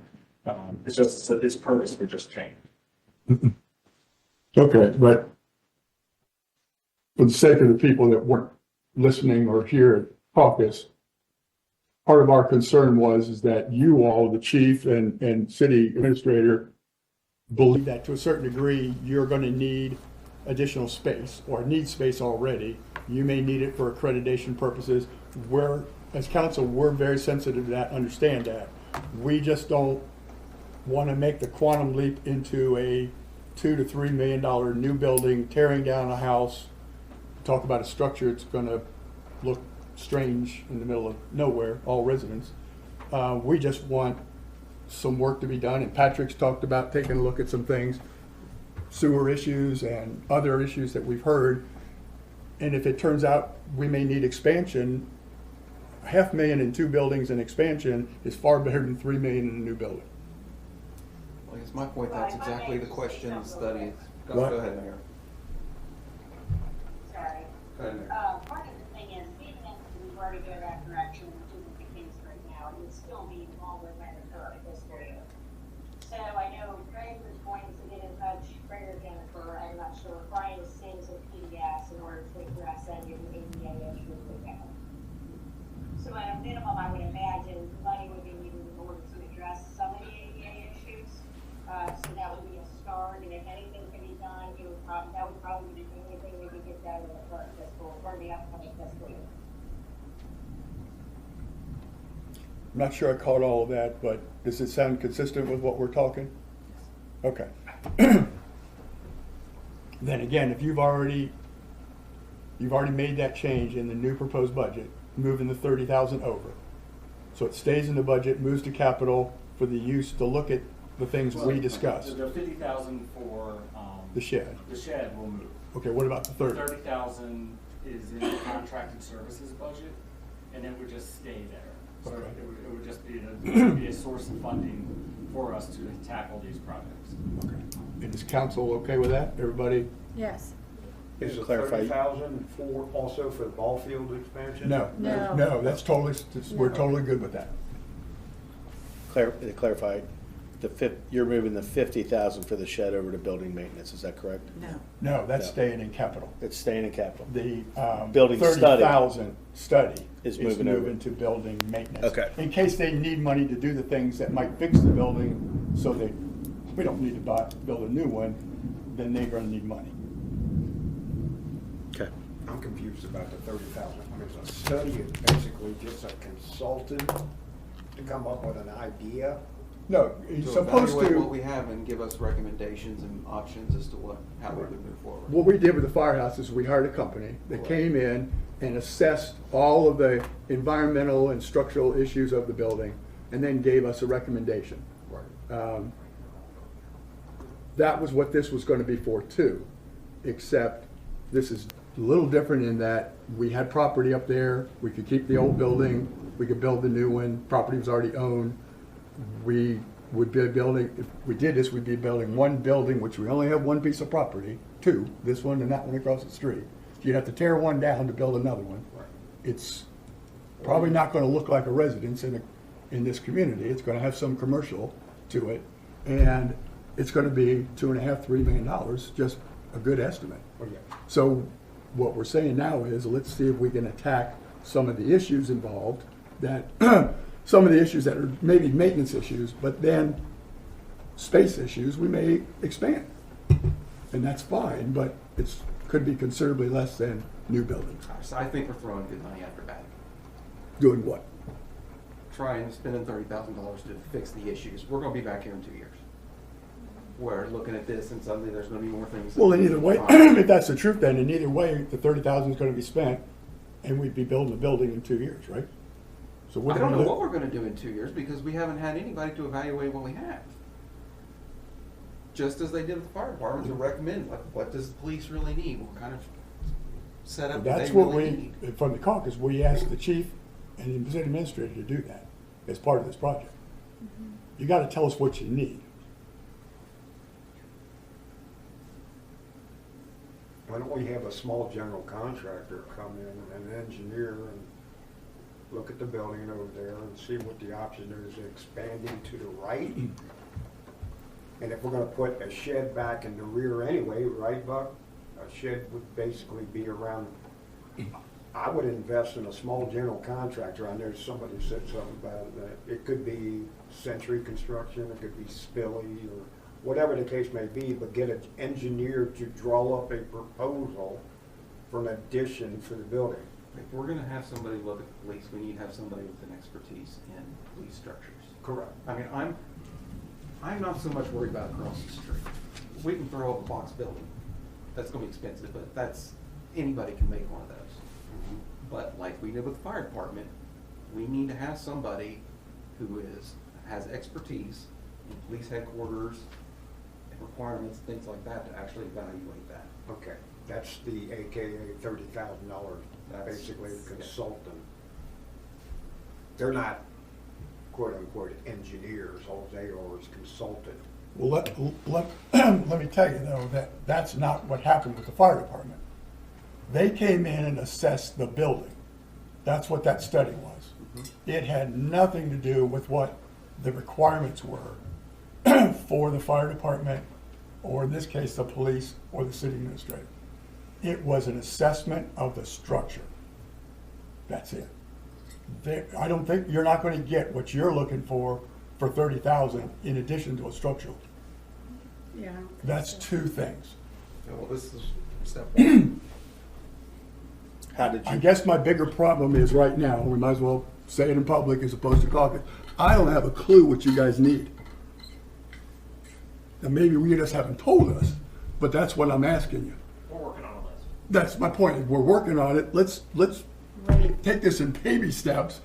It's just that its purpose would just change. Okay, but for the sake of the people that weren't listening or here at caucus, part of our concern is that you all, the chief and city administrator, believe that to a certain degree, you're going to need additional space or need space already. You may need it for accreditation purposes. We're, as council, we're very sensitive to that, understand that. We just don't want to make the quantum leap into a $2 to $3 million new building, tearing down a house. Talk about a structure, it's going to look strange in the middle of nowhere, all residents. We just want some work to be done, and Patrick's talked about taking a look at some things, sewer issues and other issues that we've heard. And if it turns out we may need expansion, $500,000 in two buildings and expansion is far better than $3 million in a new building. Well, I guess my point, that's exactly the question and study. Go What? ahead, Mayor. Sorry. Go ahead, Mayor. Part of the thing is, even if we were to go that direction, which isn't the case right now, it would still be longer than the current fiscal year. So I know Greg was going to get in touch, Greg or Jennifer, I'm not sure, Brian is seeing some PDFs in order to address any of the ADA issues we have. So at a minimum, I would imagine money would be needed in order to address some of the ADA issues. So that would be a start, and if anything can be done, that would probably be the only thing we could get done in the current fiscal, or the upcoming fiscal year. I'm not sure I caught all of that, but does it sound consistent with what we're talking? Okay. Then again, if you've already you've already made that change in the new proposed budget, moving the 30,000 over. So it stays in the budget, moves to capital for the use to look at the things we discussed. The 50,000 for, The shed. the shed will move. Okay, what about the 30? 30,000 is in the contracted services budget, and it would just stay there. So Okay. it would just be a source of funding for us to tackle these projects. Okay. And is council okay with that? Everybody? Yes. Just Is to it clarify- 30,000 for, also for the ball field expansion? No, No. no, that's totally, we're totally good with that. To clarify, you're moving the 50,000 for the shed over to building maintenance, is that correct? No, that's No. staying in capital. It's staying in capital. The Building study 30,000 study is is moving over. moving to building maintenance. Okay. In case they need money to do the things that might fix the building, so we don't need to build a new one, then they're gonna need money. Okay. I'm confused about the 30,000. I mean, a study is basically just a consultant to come up with an idea. No, he's To supposed evaluate what to, we have and give us recommendations and options as to how we would move forward. what we did with the firehouse is we hired a company that came in and assessed all of the environmental and structural issues of the building, and then gave us a recommendation. That was what this was gonna be for too, except this is a little different in that we had property up there, we could keep the old building, we could build the new one, property was already owned. We would be building, if we did this, we'd be building one building, which we only have one piece of property, two, this one and that one across the street. You'd have to tear one down to build another one. It's probably not gonna look like a residence in this community, it's gonna have some commercial to it, and it's gonna be $2.5, $3 million, just a good estimate. So what we're saying now is, let's see if we can attack some of the issues involved, that, some of the issues that are maybe maintenance issues, but then space issues, we may expand. And that's fine, but it's, could be considerably less than new buildings. So I think we're throwing good money after bad. Doing what? Trying, spending $30,000 to fix the issues. We're gonna be back here in 2 years. We're looking at this and suddenly there's gonna be more things. Well, in either way, if that's the truth, then in either way, the 30,000 is gonna be spent, and we'd be building a building in 2 years, right? So we're I don't gonna know what look, we're gonna do in 2 years because we haven't had anybody to evaluate what we have. Just as they did with the fire department to recommend, like, what does the police really need? What kind of setup do they that's what really we, need? from the caucus, we asked the chief and the city administrator to do that as part of this project. You gotta tell us what you need. Why don't we have a small general contractor come in, an engineer, and look at the building over there and see what the option is, expanding to the right? And if we're gonna put a shed back in the rear anyway, right, Buck? A shed would basically be around, I would invest in a small general contractor. I know somebody said something about it. It could be Century Construction, it could be Spilly, or whatever the case may be, but get an engineer to draw up a proposal for an addition to the building. If we're gonna have somebody look at the police, we need to have somebody with an expertise in police structures. Correct. I mean, I'm not so much worried about across the street. We can throw up a box building. That's gonna be expensive, but anybody can make one of those. But like we did with the fire department, we need to have somebody who has expertise in police headquarters, requirements, things like that, to actually evaluate that. Okay, that's the AKA $30,000, That's- basically a yeah. consultant. They're not quote unquote engineers, all they are is consultant. Well, let me tell you though, that's not what happened with the fire department. They came in and assessed the building. That's what that study was. It had nothing to do with what the requirements were for the fire department, or in this case, the police or the city administrator. It was an assessment of the structure. That's it. I don't think, you're not gonna get what you're looking for 30,000 in addition to a structural. Yeah. That's two things. Well, this is step one. How did I you, guess my bigger problem is right now, we might as well say it in public as opposed to caucus. I don't have a clue what you guys need. Now, maybe you just haven't told us, but that's what I'm asking you. We're working on a list. That's my point. We're working on it. Let's take this in baby steps.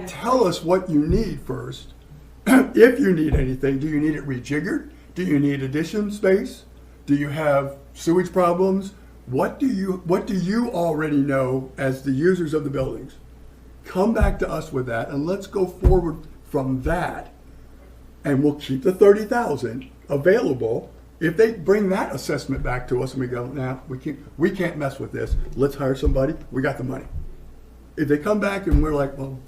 Tell us what you need first. If you need anything, do you need it rejiggered? Do you need addition space? Do you have sewage problems? What do you already know as the users of the buildings? Come back to us with that and let's go forward from that. And we'll keep the 30,000 available. If they bring that assessment back to us and we go, nah, we can't mess with this. Let's hire somebody. We got the money. If they come back and we're like, well,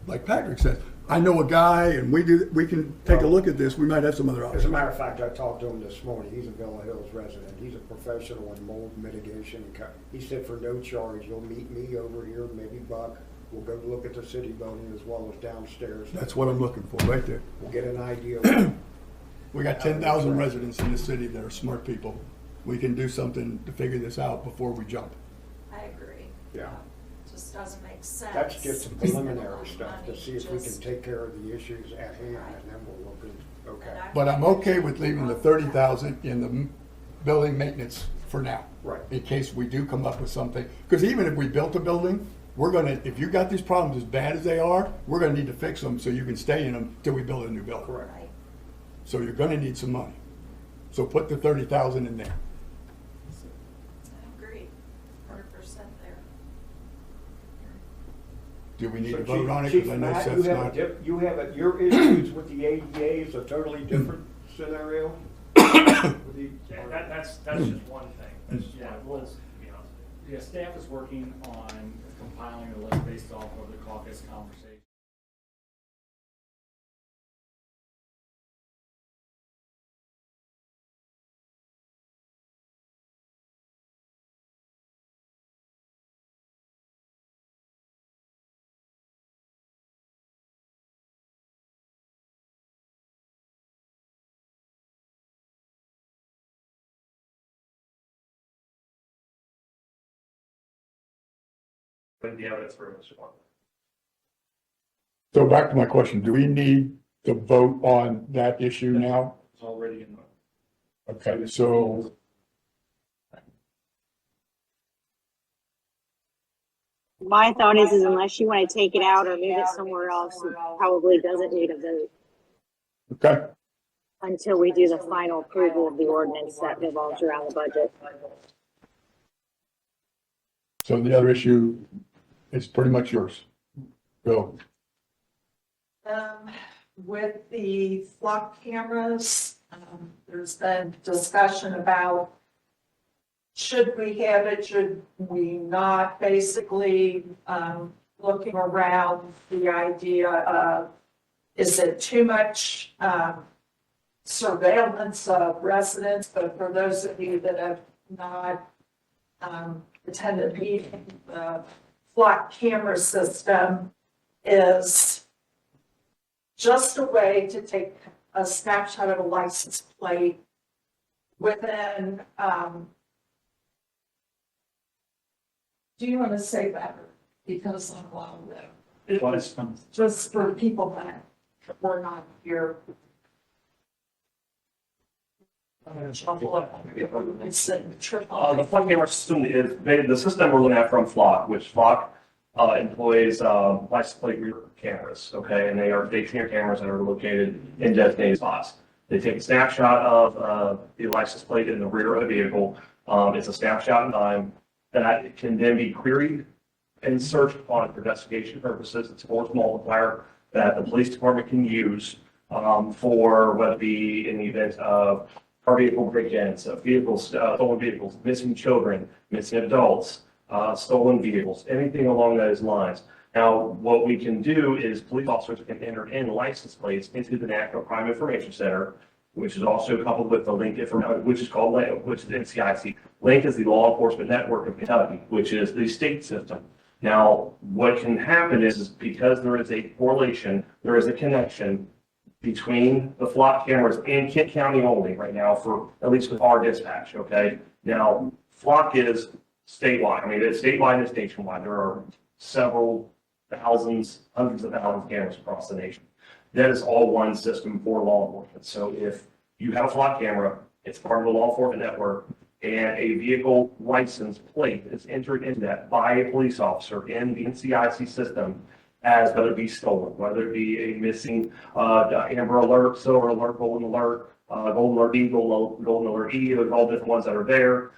like Patrick said, I know a guy and we can take a look at this. We might have some other As a options. matter of fact, I talked to him this morning. He's a Villa Hills resident. He's a professional in mold mitigation. He said for no charge, you'll meet me over here, maybe Buck. We'll go look at the city building as well as downstairs. That's what I'm looking for right there. We'll get an idea. Of We got 10,000 residents in the city that are smart people. We can do something to figure this out before we jump. I agree. Yeah. Just doesn't make sense. That's just some preliminary stuff to see if we can take care of the issues at hand, and then we'll look at, okay. But I'm okay with leaving the 30,000 in the building maintenance for now. Right. In case we do come up with something, because even if we built a building, if you got these problems as bad as they are, we're gonna need to fix them so you can stay in them till we build a new building. Correct. Right. So you're gonna need some money. So put the 30,000 in there. I agree, 100% there. Do we need So to vote on it? Chief Because I know Matt, Seth's not. Your issues with the ADA is a totally different scenario? That's just one thing. Yeah, well, to be honest. Yeah, staff is working on compiling a list based off of the caucus conversation. With the evidence for Mr. One. So back to my question, do we need to vote on that issue now? It's already in the. Okay, so My thought is unless you want to take it out or move it somewhere else, it probably doesn't need a vote okay, until we do the final approval of the ordinance that revolves around the budget. so the other issue is pretty much yours. Go. With the flock cameras, there's been discussion about should we have it, should we not, basically, looking around the idea of, is it too much, surveillance of residents? But for those of you that have not, attended meeting, the flock camera system is just a way to take a snapshot of a license plate within, do you want to say that? Because I'm allowed that. It was. Just for people that were not here. The flock camera system is, the system we're looking at from Flock, which Flock employs license plate reader cameras, okay? And they are stationary cameras that are located in designated spots. They take a snapshot of the license plate in the rear of the vehicle. It's a snapshot in time that can then be queried and searched upon for investigation purposes. It's a force multiplier that the police department can use for whether it be in the event of car vehicle break-ins, vehicles, stolen vehicles, missing children, missing adults, stolen vehicles, anything along those lines. Now, what we can do is police officers can enter in license plates into the National Crime Information Center, which is also coupled with the Link information, which is called LINK, which is NCIC. LINK is the Law Enforcement Network of Kentucky, which is the state system. Now, what can happen is because there is a correlation, there is a connection between the flock cameras in Kent County only right now for, at least with our dispatch, okay? Now, flock is statewide. I mean, it's statewide and it's nationwide. There are several thousands, hundreds of thousands of cameras across the nation. That is all one system for law enforcement. So if you have a flock camera, it's part of the law enforcement network. and a vehicle license plate is entered in that by a police officer in the NCIC system as whether it be stolen, whether it be a missing, Amber Alert, Silver Alert, Golden Alert, Golden Alert B, Golden Alert E, there's all different ones that are there.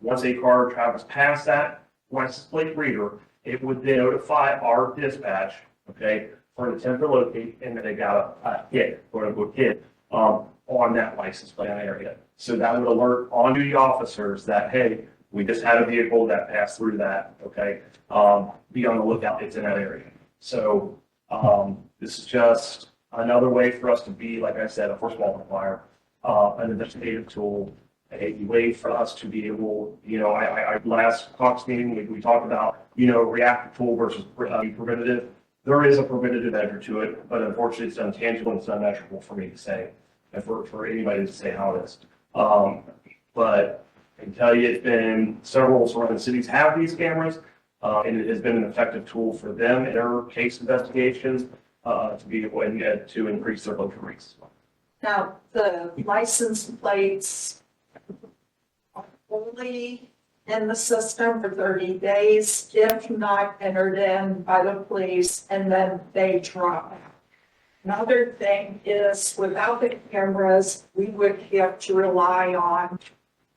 Once a car travels past that license plate reader, it would then notify our dispatch, okay, for an attempt to locate, and then they got a hit, quote unquote hit, on that license plate area. So that would alert on-duty officers that, hey, we just had a vehicle that passed through that, okay? Be on the lookout, it's in that area. So, this is just another way for us to be, like I said, a force multiplier, an investigative tool, a way for us to be able, I last Cox meeting, we talked about, reactive tool versus preventative. There is a preventative measure to it, but unfortunately it's untangible and it's unmeasurable for me to say, and for anybody to say how it is. But I can tell you it's been several surrounding cities have these cameras, and it has been an effective tool for them in their case investigations, to be able to increase their closure rates. Now, the license plates are only in the system for 30 days, if not entered in by the police, and then they drop out. Another thing is, without the cameras, we would have to rely on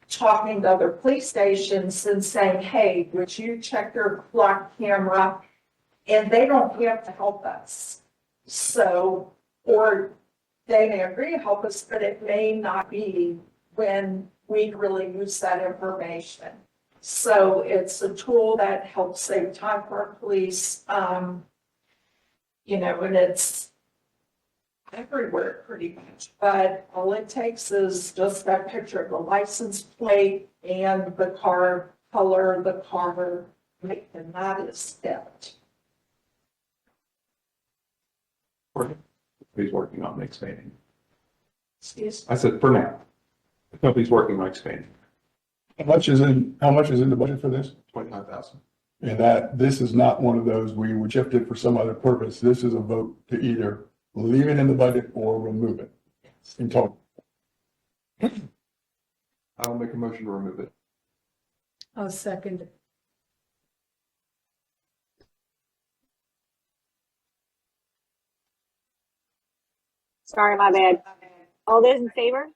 talking to other police stations and saying, hey, would you check your block camera? And they don't have to help us. So, or they may agree to help us, but it may not be when we really use that information. So it's a tool that helps save time for our police, and it's everywhere pretty much, but all it takes is just that picture of the license plate and the car color, the car make, and that is it. He's working on expanding. Excuse I said, for now, the company's working on expanding, How much is in the budget for this? 29,000. And this is not one of those we would shift it for some other purpose. This is a vote to either leave it in the budget or remove it in total. I'll make a motion to remove it. I'll second it. Sorry, my bad. All those in favor?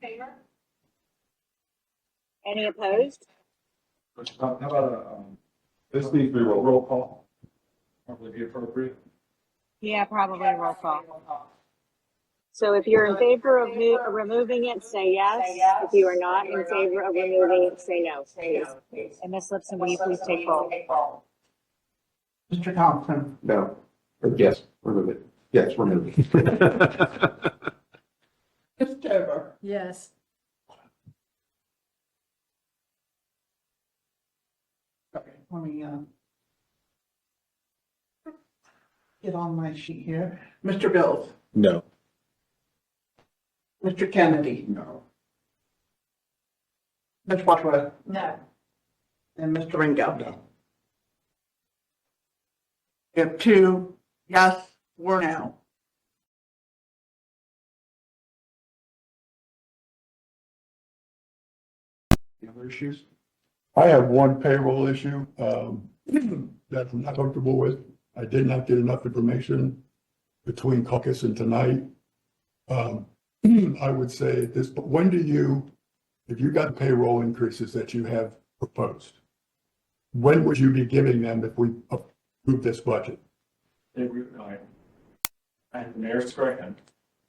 Any opposed? How about This needs to be rolled. roll call? Probably be appropriate. Yeah, probably roll call. So if you're in favor of removing it, say yes. If you are not in favor of removing it, say no. And Ms. Lipson, will you please take roll? Mr. Thompson, No. Or yes, remove it. Yes, remove it. Ms. Tabor, Yes. okay, let me, get on my sheet here. Mr. Bills, No. Mr. Kennedy, No. Ms. Wadsworth, No. and Mr. Ringo. No. We have 2 yes, 4 no. Any other issues? I have one payroll issue that I'm not comfortable with. I did not get enough information between caucus and tonight. I would say this, but when do you, if you got payroll increases that you have proposed, when would you be giving them if we approve this budget? And the mayor's discretion,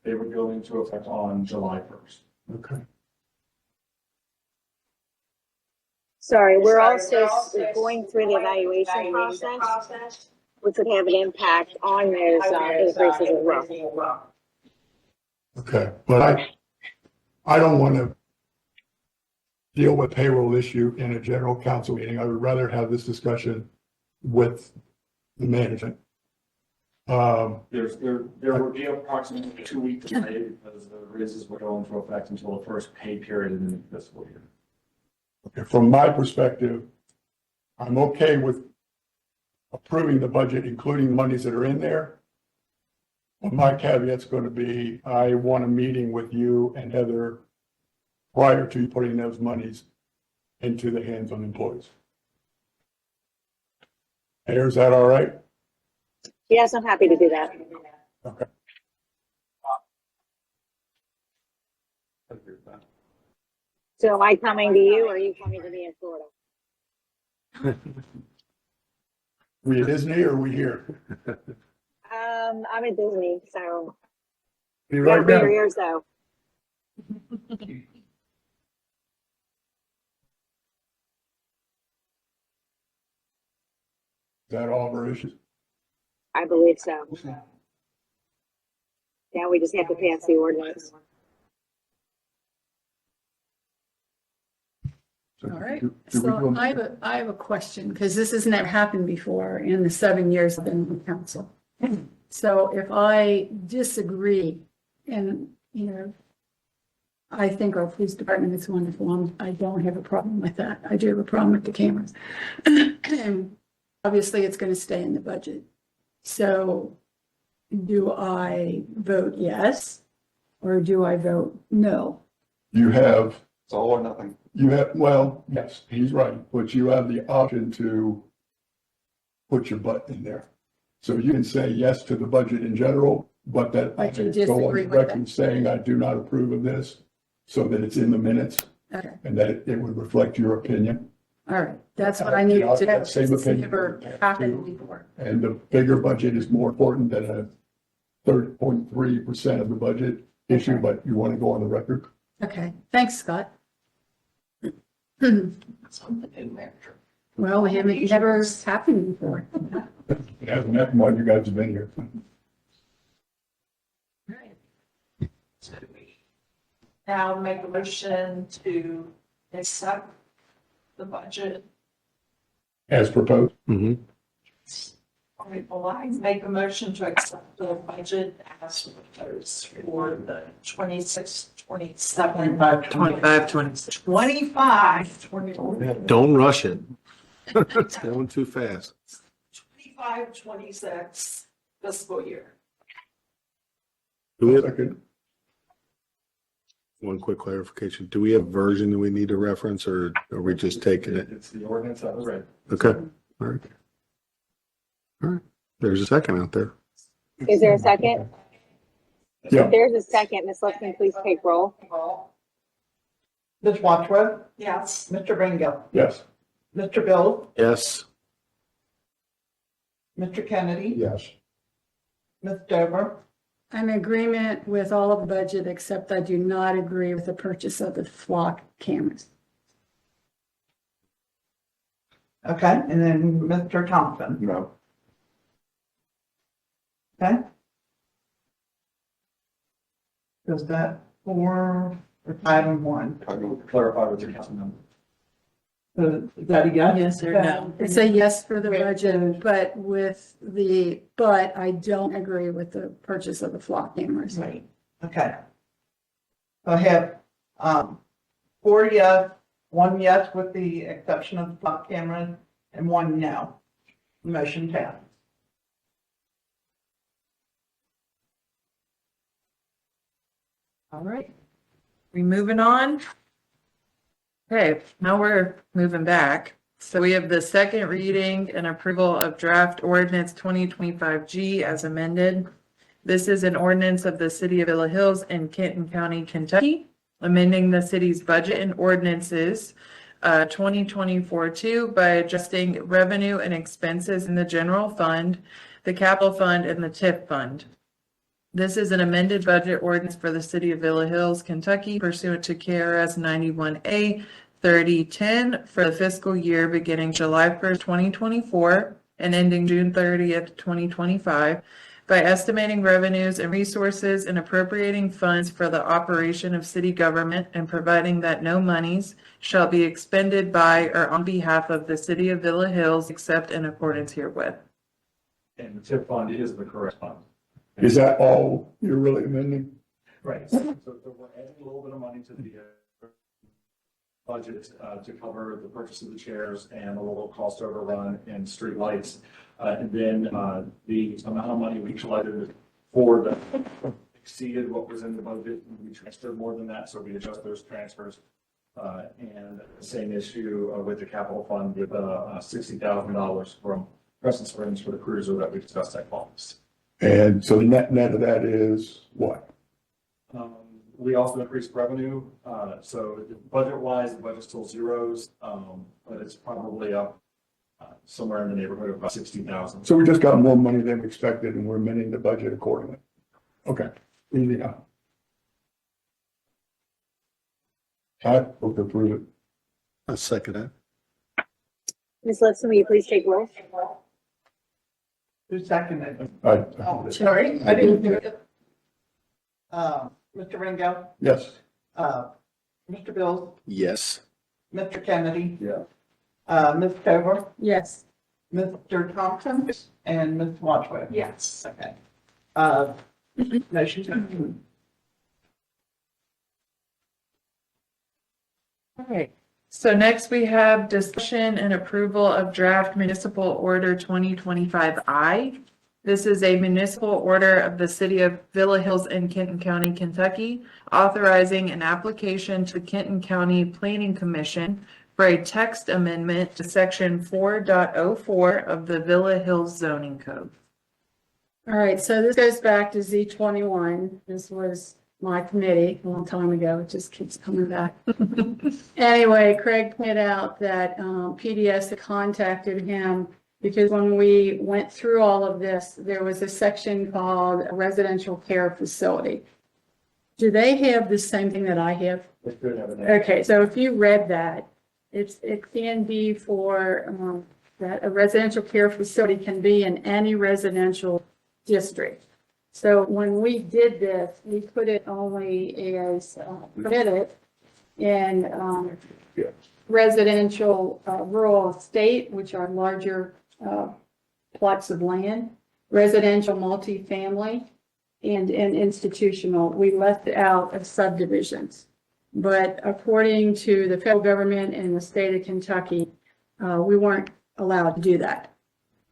they would go into effect on July 1st. Okay. Sorry, we're also going through the evaluation process, which would have an impact on those increases as well. Okay, but I don't want to deal with payroll issue in a general council meeting. I would rather have this discussion with the management. There would be approximately 2 weeks delay because the raises would go into effect until the first pay period in the fiscal year. Okay, from my perspective, I'm okay with approving the budget, including monies that are in there. But my caveat's going to be, I want a meeting with you and Heather prior to putting those monies into the hands on employees. Mayor, is that all right? Yes, I'm happy to do that. Okay. So am I coming to you or are you coming to me in Florida? We at Disney or we here? I'm at Disney, so Be you gotta right bring your down. ears though. Is that all of our issues? I believe so. Yeah, we just have to pass the ordinance. So All right, do we so go- I have a question, because this has never happened before in the 7 years I've been on council. So if I disagree, and, I think our police department is wonderful, I don't have a problem with that. I do have a problem with the cameras. Obviously, it's going to stay in the budget. So do I vote yes, or do I vote no? You have, It's all or nothing. well, yes, he's right, but you have the option to put your butt in there. So you can say yes to the budget in general, but that I But you go on disagree the with record saying I do not approve of this, so that it's in the minutes Okay, and that it would reflect your opinion. all right, that's what I needed to know. Same It's opinion. never happened before. And the bigger budget is more important than a 30.3% of the budget issue, but you want to go on the record? Okay, thanks, Scott. Well, we haven't, never happened before. It hasn't happened while you guys have been here. Now make a motion to accept the budget. As proposed. Mm-hmm. All right, well, I make a motion to accept the budget as proposed for the 26, 27, 25, 26. 25, 24, Don't rush it. It's going too fast. 25, 26 fiscal year. Do we have, Second. one quick clarification, do we have version that we need to reference, or are we just taking it? It's the ordinance that was read. Okay, all right. All right, there's a second out there. Is there a second? Yeah. If there's a second, Ms. Lipson, please take roll. Ms. Wadsworth, Yes. Mr. Ringo, Yes. Mr. Bill, Yes. Mr. Kennedy, Yes. Ms. Dover, I'm in agreement with all of the budget, except I do not agree with the purchase of the flock cameras. okay, and then Mr. Thompson, No. okay? Is that 4 or 5 and 1? I will clarify with your council member. Is that a yes? Yes or no? It's a yes for the budget, but I don't agree with the purchase of the flock cameras. Right. Okay. So I have, 4 yes, 1 yes with the exception of the flop camera, and 1 no. Motion passed. All right. We moving on? Okay, now we're moving back. So we have the second reading and approval of draft ordinance 2025G as amended. This is an ordinance of the city of Villa Hills in Kenton County, Kentucky, amending the city's budget and ordinances 2024-2 by adjusting revenue and expenses in the general fund, the capital fund, and the TIF fund. This is an amended budget ordinance for the city of Villa Hills, Kentucky pursuant to KRS 91A 3010 for the fiscal year beginning July 1st, 2024 and ending June 30th, 2025 by estimating revenues and resources and appropriating funds for the operation of city government and providing that no monies shall be expended by or on behalf of the city of Villa Hills except in accordance herewith. And the TIP fund is the correct fund. Is that all you're really amending? Right. So we're adding a little bit of money to the budget to cover the purchase of the chairs and a little cost overrun in street lights. And then the amount of money we collected for the exceeded what was in the budget. We transferred more than that, so we adjust those transfers And the same issue with the capital fund with $60,000 from Crescent Springs for the cruiser that we discussed at Columbus. And so the net of that is what? We also increased revenue, so budget-wise, the budget's still zeros, but it's probably up somewhere in the neighborhood of about 60,000. So we just got more money than we expected and we're amending the budget accordingly. Okay, easy enough. I hope to approve it. I second that. Ms. Lipson, will you please take roll? Who seconded? I- Sorry, I didn't hear it. Mr. Ringo, Yes. Mr. Bills, Yes. Mr. Kennedy, Yeah. Ms. Cover, Yes. Mr. Thompson, and Ms. Wadsworth. Yes. Okay. Motion carried. All right. So next we have discussion and approval of draft municipal order 2025I. This is a municipal order of the city of Villa Hills in Kenton County, Kentucky, authorizing an application to Kenton County Planning Commission for a text amendment to section 4.04 of the Villa Hills zoning code. All right, so this goes back to Z21. This was my committee a long time ago. It just keeps coming back. Anyway, Craig pointed out that PDS had contacted him because when we went through all of this, there was a section called residential care facility. Do they have the same thing that I have? It could have an- Okay, so if you read that, it can be for, that a residential care facility can be in any residential district. So when we did this, we put it only as permitted in residential rural estate, which are larger plots of land, residential multifamily, and institutional. We left out of subdivisions. But according to the federal government and the state of Kentucky, we weren't allowed to do that.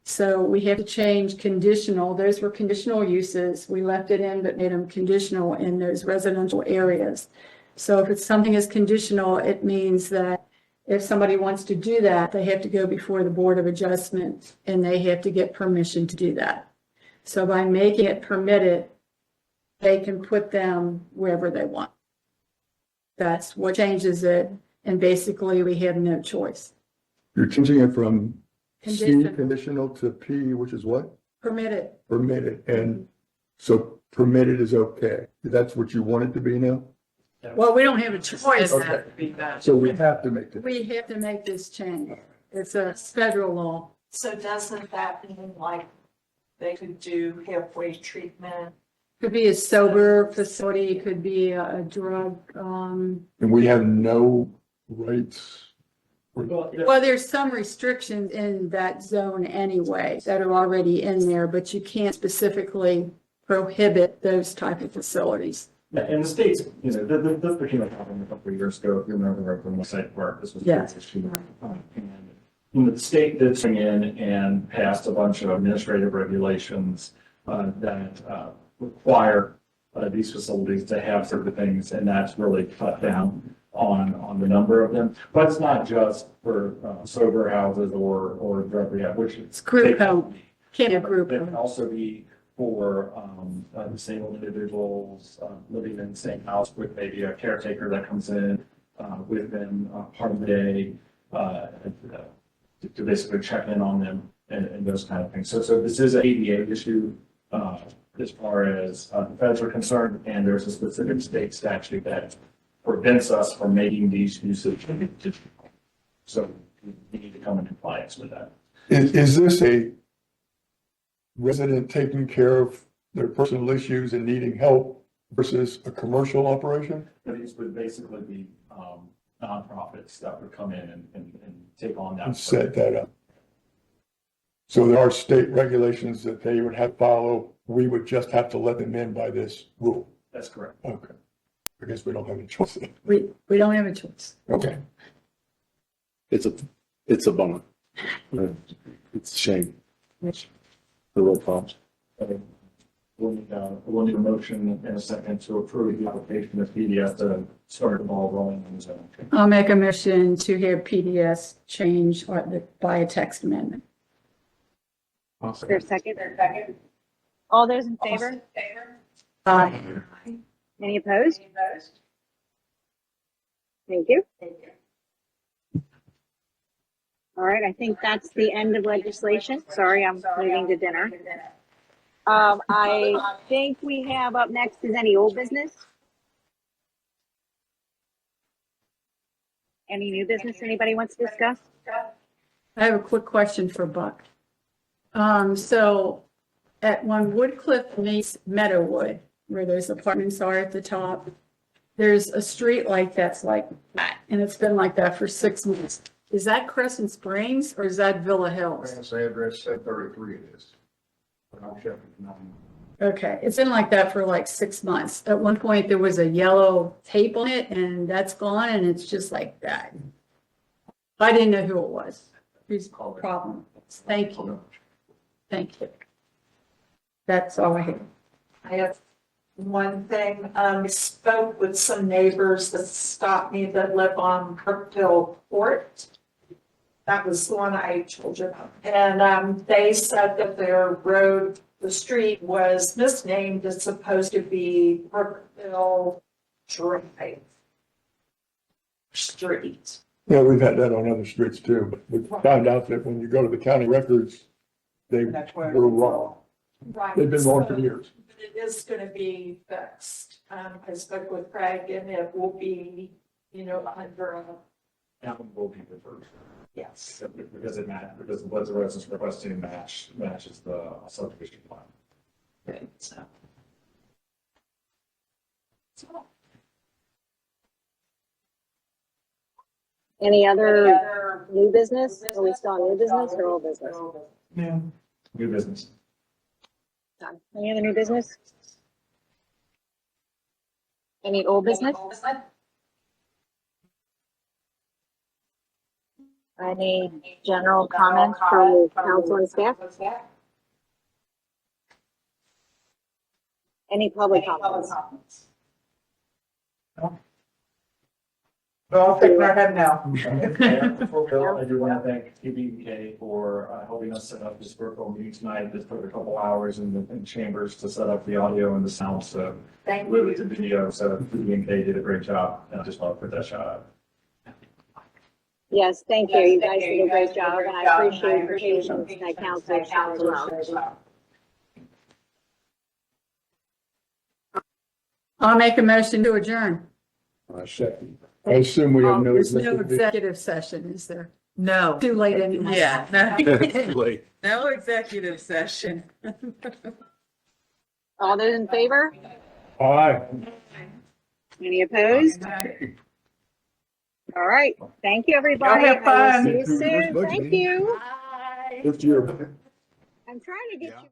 So we have to change conditional. Those were conditional uses. We left it in, but made them conditional in those residential areas. So if it's something is conditional, it means that if somebody wants to do that, they have to go before the Board of Adjustment and they have to get permission to do that. So by making it permitted, they can put them wherever they want. That's what changes it. And basically we have no choice. You're changing it from C Conditional. conditional to P, which is what? Permitted. Permitted. And so permitted is okay. That's what you want it to be now? Well, we don't have a choice. Doesn't have to be that. So we have to make it. We have to make this change. It's a federal law. So doesn't that mean like they could do halfway treatment? Could be a sober facility, could be a drug, And we have no rights. well, there's some restrictions in that zone anyway that are already in there, but you can't specifically prohibit those type of facilities. Yeah, and the states, this became a problem a couple of years ago, if you remember, from the site work, this was. a big Yes. issue. And the state did swing in and passed a bunch of administrative regulations that require these facilities to have certain things, and that's really cut down on the number of them. But it's not just for sober houses or drug rehab, which It's group home, can't be a group it can home. also be for disabled individuals living in the same house with maybe a caretaker that comes in with them part of the day to basically check in on them and those kind of things. So this is an ADA issue as far as the feds are concerned, and there's a specific state statute that prevents us from making these uses. So we need to come in compliance with that. Is this a resident taking care of their personal issues and needing help versus a commercial operation? These would basically be nonprofits that would come in and take on that. And set that up. So there are state regulations that they would have to follow. We would just have to let them in by this rule. That's correct. Okay. I guess we don't have a choice. We don't have a choice. Okay. It's a bummer. It's a shame. The real problem. we'll need a motion and a second to approve the application of PDF to start the ball rolling on this. I'll make a motion to have PDS change by a text amendment. Is there a second? All those in favor? Any opposed? Thank you. All right, I think that's the end of legislation. Sorry, I'm moving to dinner. I think we have up next is any old business? Any new business anybody wants to discuss? I have a quick question for Buck. So at when Woodcliff meets Meadowwood, where those apartments are at the top, there's a street light that's like that, and it's been like that for 6 months. Is that Crescent Springs or is that Villa Hills? Say address said 33 it is. But I'm checking now. Okay, it's been like that for like 6 months. At one point, there was a yellow tape on it and that's gone and it's just like that. I didn't know who it was. Whose problem it was. Thank you. Thank you. That's all I have. I have one thing, I spoke with some neighbors that stopped me that live on Kirkville Court. That was the one I told you about. And they said that their road, the street was misnamed. It's supposed to be Kirkville Drive Street. Yeah, we've had that on other streets too, but we found out that when you go to the county records, they That's where. were wrong. Right. They've been wrong for So years. it is gonna be fixed. I spoke with Craig and it will be, under a, That one will be deferred. yes. Because because what the residents requesting matches the subdivision plan. Good, so. Any other new business? Are we still on new business or old business? New business. Done. Any other new business? Any old business? Any general comments from council and staff? Any public comments? We're all shaking our head now. Before we go, I do want to thank TBK for helping us set up this virtual meeting tonight. This took a couple hours in chambers to set up the audio and the sound. So Thank really you. the video. So TBK did a great job. And I just want to put that shout out. Yes, thank you. You guys did a great job and I appreciate your patience that council shown as well. I'll make a motion to adjourn. I assume we have no. There's no executive session, is there? No. Too late anyway. Yeah, no, Late. no executive session. All those in favor? Aye. Any opposed? All right. Thank you, everybody. Y'all have I will fun. see you soon. Thank you. This year. I'm trying to get you.